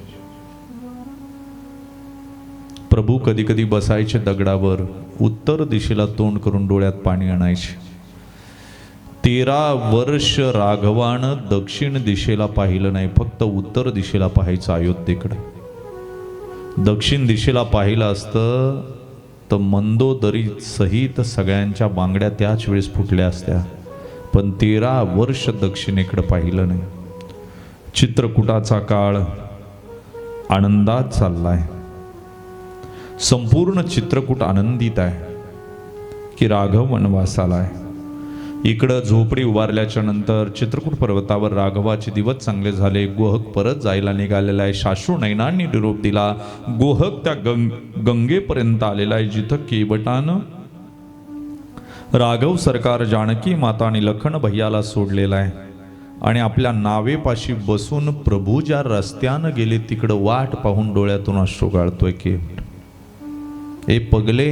प्रभू कधी कधी बसायचे दगडावर, उत्तर दिशेला तोंड करून डोळ्यात पाणी आणायचे. 13 वर्ष राघवानं दक्षिण दिशेला पाहिलं नाही, फक्त उत्तर दिशेला पाहायचं अयोध्येकडे. दक्षिण दिशेला पाहिलं असतं तर मंदोदरी सहित सगळ्यांच्या बांगड्या त्याच वेळेस फुटल्या असत्या. पण 13 वर्ष दक्षिणेकडे पाहिलं नाही. चित्रकूटाचा काळ आनंदात चाललाय. संपूर्ण चित्रकूट आनंदित आहे की राघव वनवासाला आहे. इकडं झोपडी उभारल्याच्या नंतर चित्रकूट पर्वतावर राघवाचे दिवस चांगले झाले. गोहक परत जायला निघालेला आहे. साश्रू नयनांनी निरोप दिला. गोहक त्या गंगेपर्यंत आलेला आहे जिथं केवटानं राघव सरकार जानकी माता आणि लखन भैयाला सोडलेला आहे. आणि आपल्या नावेपाशी बसून प्रभू ज्या रस्त्यानं गेले तिकडं वाट पाहून डोळ्यातून अश्रू गाळतोय. केवट ए पगले,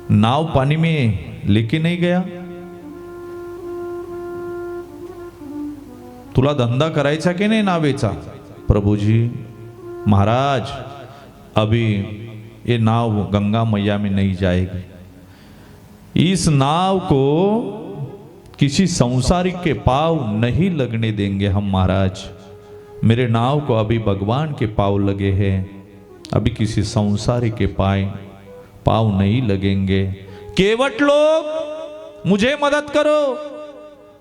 नाव पानी में लेके नहीं गया? तुला धंदा करायचा की नाही नावेचा? प्रभुजी महाराज अभी ये नाव गंगा मैया में नहीं जाएगी. इस नाव को किसी संसारिक के पाव नहीं लगने देंगे हम महाराज. मेरे नाव को अभी भगवान के पाव लगे हैं, अभी किसी संसारिक के पाव नहीं लगेंगे. केवट लोग मुझे मदद करो.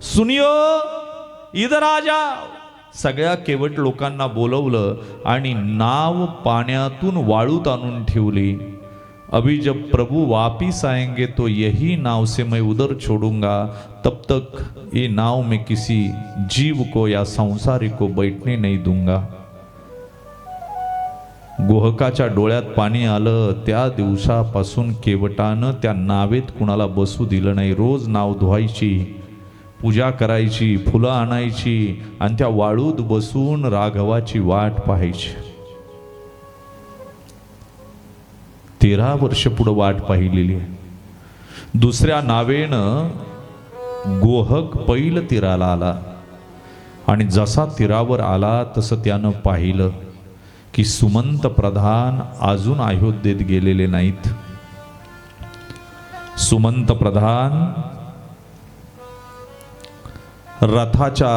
सुनियो, इधर आ जाओ. सगळ्या केवट लोकांना बोलवलं आणि नाव पाण्यातून वाळूत आणून ठेवली. अभी जब प्रभु वापिस आएंगे तो यही नाव से मैं उधर छोड़ूंगा, तब तक ये नाव में किसी जीव को या संसारी को बैठने नहीं दूंगा. गोहकाच्या डोळ्यात पाणी आलं. त्या दिवसापासून केवटानं त्या नावेत कुणाला बसू दिलं नाही. रोज नाव धुवायची, पूजा करायची, फुलं आणायची आणि त्या वाळूत बसून राघवाची वाट पाहायची. 13 वर्ष पुढे वाट पाहिलेली आहे. दुसऱ्या नावेनं गोहक पैल तीराला आला आणि जसा तीरावर आला तसं त्यानं पाहिलं की सुमंत प्रधान अजून अयोध्येत गेलेले नाहीत. सुमंत प्रधान रथाच्या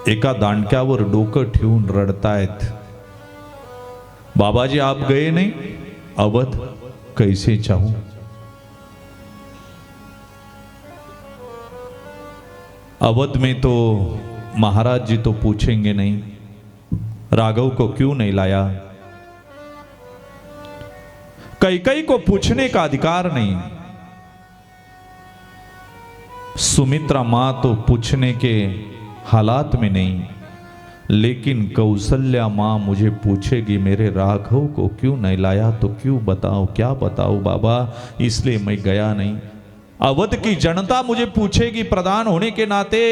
एका दांडक्यावर डोकं ठेवून रडतायत. बाबाजी आप गए नहीं, अवध कैसे जाऊं. अवध में तो महाराज जी तो पूछेंगे नहीं, राघव को क्यों नहीं लाया. कैकई को पूछने का अधिकार नहीं. सुमित्रा मां तो पूछने के हालात में नहीं, लेकिन कौशल्या मां मुझे पूछेगी मेरे राघव को क्यों नहीं लाया, तो क्यों बताओ, क्या बताओ बाबा, इसलिए मैं गया नहीं. अवध की जनता मुझे पूछेगी प्रधान होने के नाते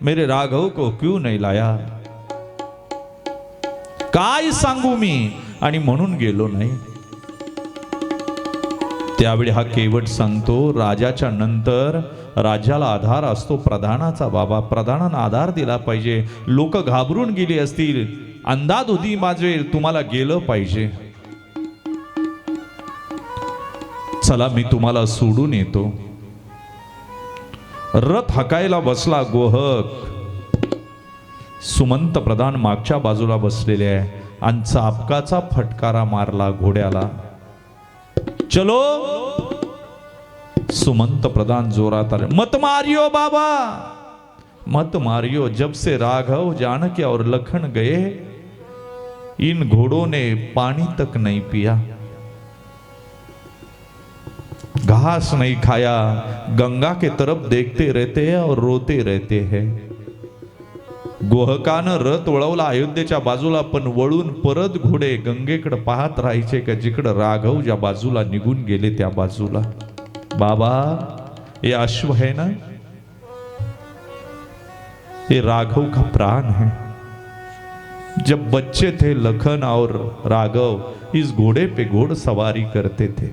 मेरे राघव को क्यों नहीं लाया. काय सांगू मी, आणि म्हणून गेलो नाही. त्यावेळी हा केवट सांगतो, राजाच्या नंतर राज्याला आधार असतो प्रधानाचा. बाबा, प्रधानानं आधार दिला पाहिजे. लोक घाबरून गेली असतील, अंधाधुंदी माझे तुम्हाला गेलं पाहिजे. चला मी तुम्हाला सोडून येतो. रथ हाकायला बसला गोहक. सुमंत प्रधान मागच्या बाजूला बसलेले आहे आणि चापकाचा फटकारा मारला घोड्याला. चलो. सुमंत प्रधान जोरात आले, मत मारियो बाबा, मत मारियो. जब से राघव, जानकी और लखन गए, इन घोड़ों ने पानी तक नहीं पिया, घास नहीं खाया, गंगा के तरफ देखते रहते हैं और रोते रहते हैं. गोहकानं रथ वळवला अयोध्येच्या बाजूला, पण वळून परत घोडे गंगेकडे पाहत राहायचे का जिकडे राघव ज्या बाजूला निघून गेले त्या बाजूला. बाबा, ये अश्व है ना, ये राघव का प्राण है. जब बच्चे थे लखन और राघव इस घोड़े पे घोड़सवारी करते थे.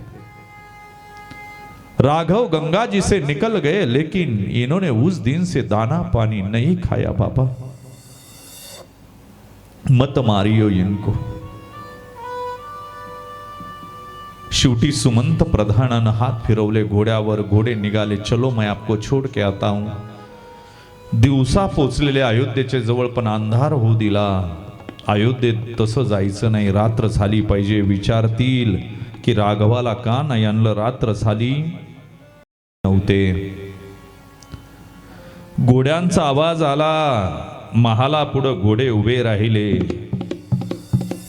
राघव गंगा जी से निकल गए, लेकिन इन्होंने उस दिन से दाना पानी नहीं खाया. बाबा, मत मारियो इनको. शेवटी सुमंत प्रधानानं हात फिरवले घोड्यावर. घोडे निघाले. चलो मैं आपको छोड़ के आता हूं. दिवसा पोचलेले अयोध्येच्या जवळ, पण अंधार होऊ दिला. अयोध्येत तसं जायचं नाही, रात्र झाली पाहिजे. विचारतील की राघवाला का नाही आणलं, रात्र झाली नव्हते. घोड्यांचा आवाज आला. महाला पुढे घोडे उभे राहिले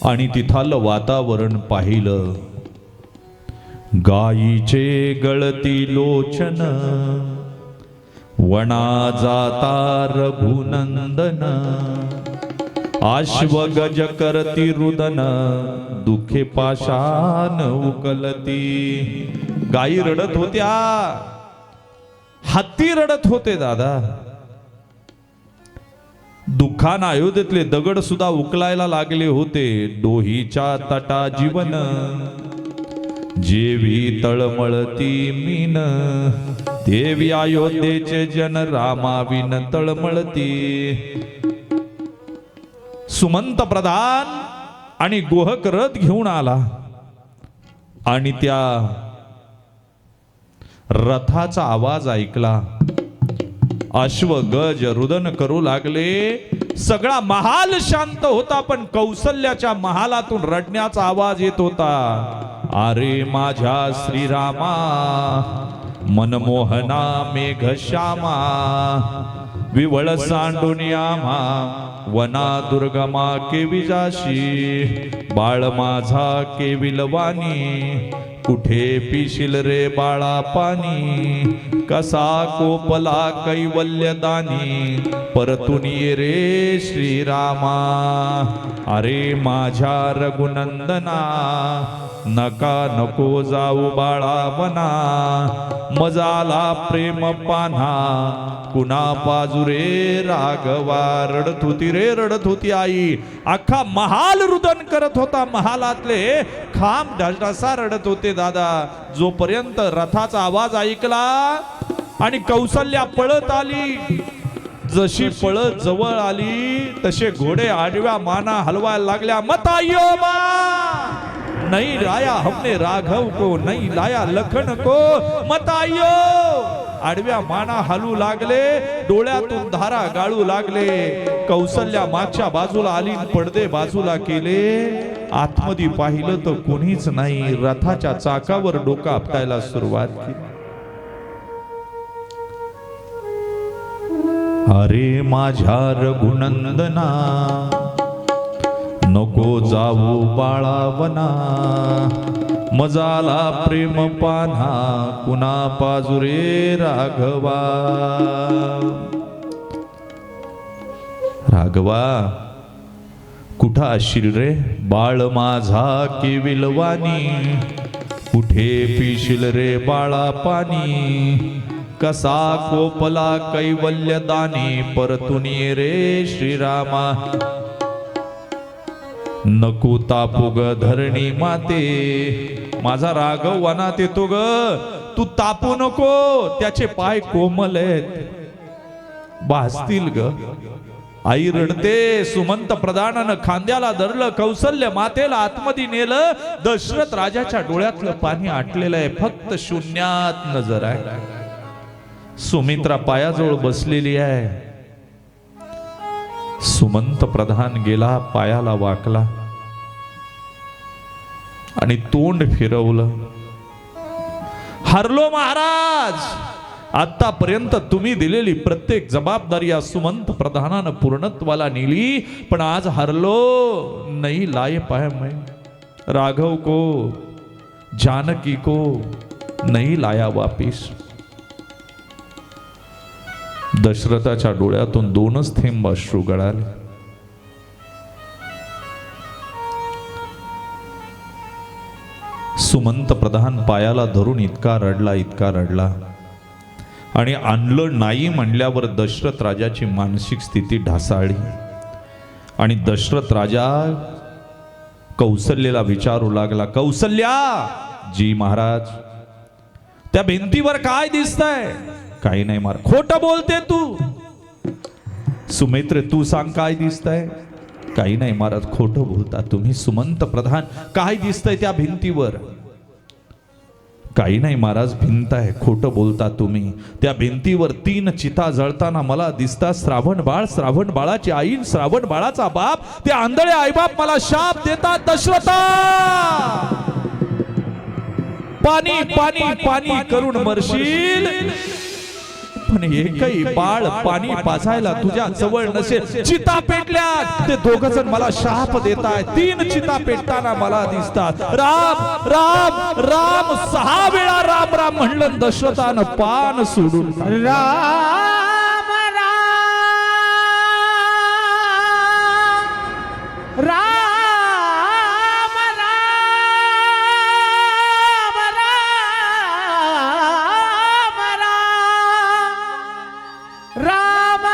आणि तिथलं वातावरण पाहिलं. गायीचे गळती लोचन, वना जाता रघुनंदन, आश्व गज करती रुदन, दुखे पाशान उकलती. गायी रडत होत्या, हत्ती रडत होते दादा. दुःखानं अयोध्येतले दगड सुद्धा उकलायला लागले होते. डोहीच्या तटा जीवन, जेवी तळमळती मीन, देवी अयोध्येचे जन रामाविन तळमळती. सुमंत प्रधान आणि गोहक रथ घेऊन आला आणि त्या रथाचा आवाज ऐकला. अश्व गज रुदन करू लागले. सगळा महाल शांत होता, पण कौशल्याच्या महालातून रडण्याचा आवाज येत होता. अरे माझ्या श्रीरामा, मनमोहना मेघ श्यामा विवळ सांडून आम्हा वना दुर्गमा केविजाशी बाळ माझा केविलवाणी कुठे पिशील रे बाळा पाणी कसा कोपला कैवल्यदानी परतून ये रे श्रीरामा अरे माझ्या रघुनंदना नका नको जाऊ बाळा वना मजाला प्रेम पान्हा कुणा पाजुरे राघवा रडत होती आई अख्खा महाल रुदन करत होता महालातले खांब ढसा रडत होते दादा जोपर्यंत रथाचा आवाज ऐकला आणि कौसल्या पळत आली जशी पळत जवळ आली तसे घोडे आडव्या माना हलवायला लागल्या मतायो मा नहीं लाया हमने राघव को नहीं लाया लखन को मतायो आडव्या माना हलू लागले डोळ्यातून धारा गाळू लागले कौसल्या मागच्या बाजूला आली पडदे बाजूला केले आतमध्ये पाहिलं तर कोणीच नाही रथाच्या चाकावर डोकं आपटायला सुरुवात केली अरे माझ्या रघुनंदना नको जाऊ बाळावना मजाला प्रेम पान्हा कुणा पाजुरे राघवा राघवा कुठं असशील रे बाळ माझा केविलवाणी कुठे पिशील रे बाळा पाणी कसा कोपला कैवल्यदानी परतून ये रे श्रीरामा नको तापू ग धरणी माते माझा राघव वनात येतो ग तू तापू नको त्याचे पाय कोमल आहेत भासतील ग आई रडते सुमंत प्रधानानं खांद्याला धरलं कौसल्य मातेला आतमध्ये नेलं दशरथ राजाच्या डोळ्यातलं पाणी आटलेलं आहे फक्त शून्यात नजर आहे सुमित्रा पायाजवळ बसलेली आहे सुमंत प्रधान गेला पायाला वाकला आणि तोंड फिरवलं हरलो महाराज आतापर्यंत तुम्ही दिलेली प्रत्येक जबाबदारी या सुमंत प्रधानानं पूर्णत्वाला नेली पण आज हरलो नहीं लाए पाए मैं राघव को जानकी को नहीं लाया वापिस दशरथाच्या डोळ्यातून दोनच थेंब अश्रू गळाले सुमंत प्रधान पायाला धरून इतका रडला आणि आणलं नाही म्हणल्यावर दशरथ राजाची मानसिक स्थिती ढासाळली आणि दशरथ राजा कौसल्याला विचारू लागला कौसल्या जी महाराज त्या भिंतीवर काय दिसतंय काही नाही मार खोटं बोलते तू सुमित्रे तू सांग काय दिसतंय काही नाही महाराज खोटं बोलता तुम्ही सुमंत प्रधान काय दिसतंय त्या भिंतीवर काही नाही महाराज भिंत आहे खोटं बोलता तुम्ही त्या भिंतीवर 3 चिता जळताना मला दिसतात श्रावण बाळाची आई श्रावण बाळाचा बाप ते आंधळे आईबाप मला शाप देतात दशरथा पाणी पाणी पाणी करून मरशील पण एकही बाळ पाणी पाजायला तुझ्या जवळ नसेल चिता पेटल्या ते दोघ जण मला शाप देतायत 3 चिता पेटताना मला दिसतात राम राम राम 6 वेळा राम राम म्हणलं दशरथानं पान सोडून राम राम राम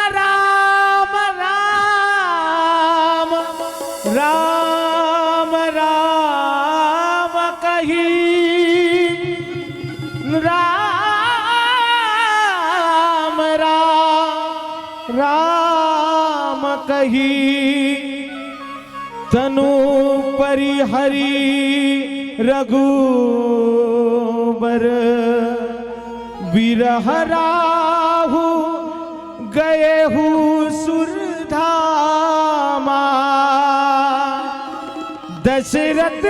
राम राम कही राम राम राम कही तनु परिहरी रघुबर विरह राहु गए हूँ सुरधामा दशरथ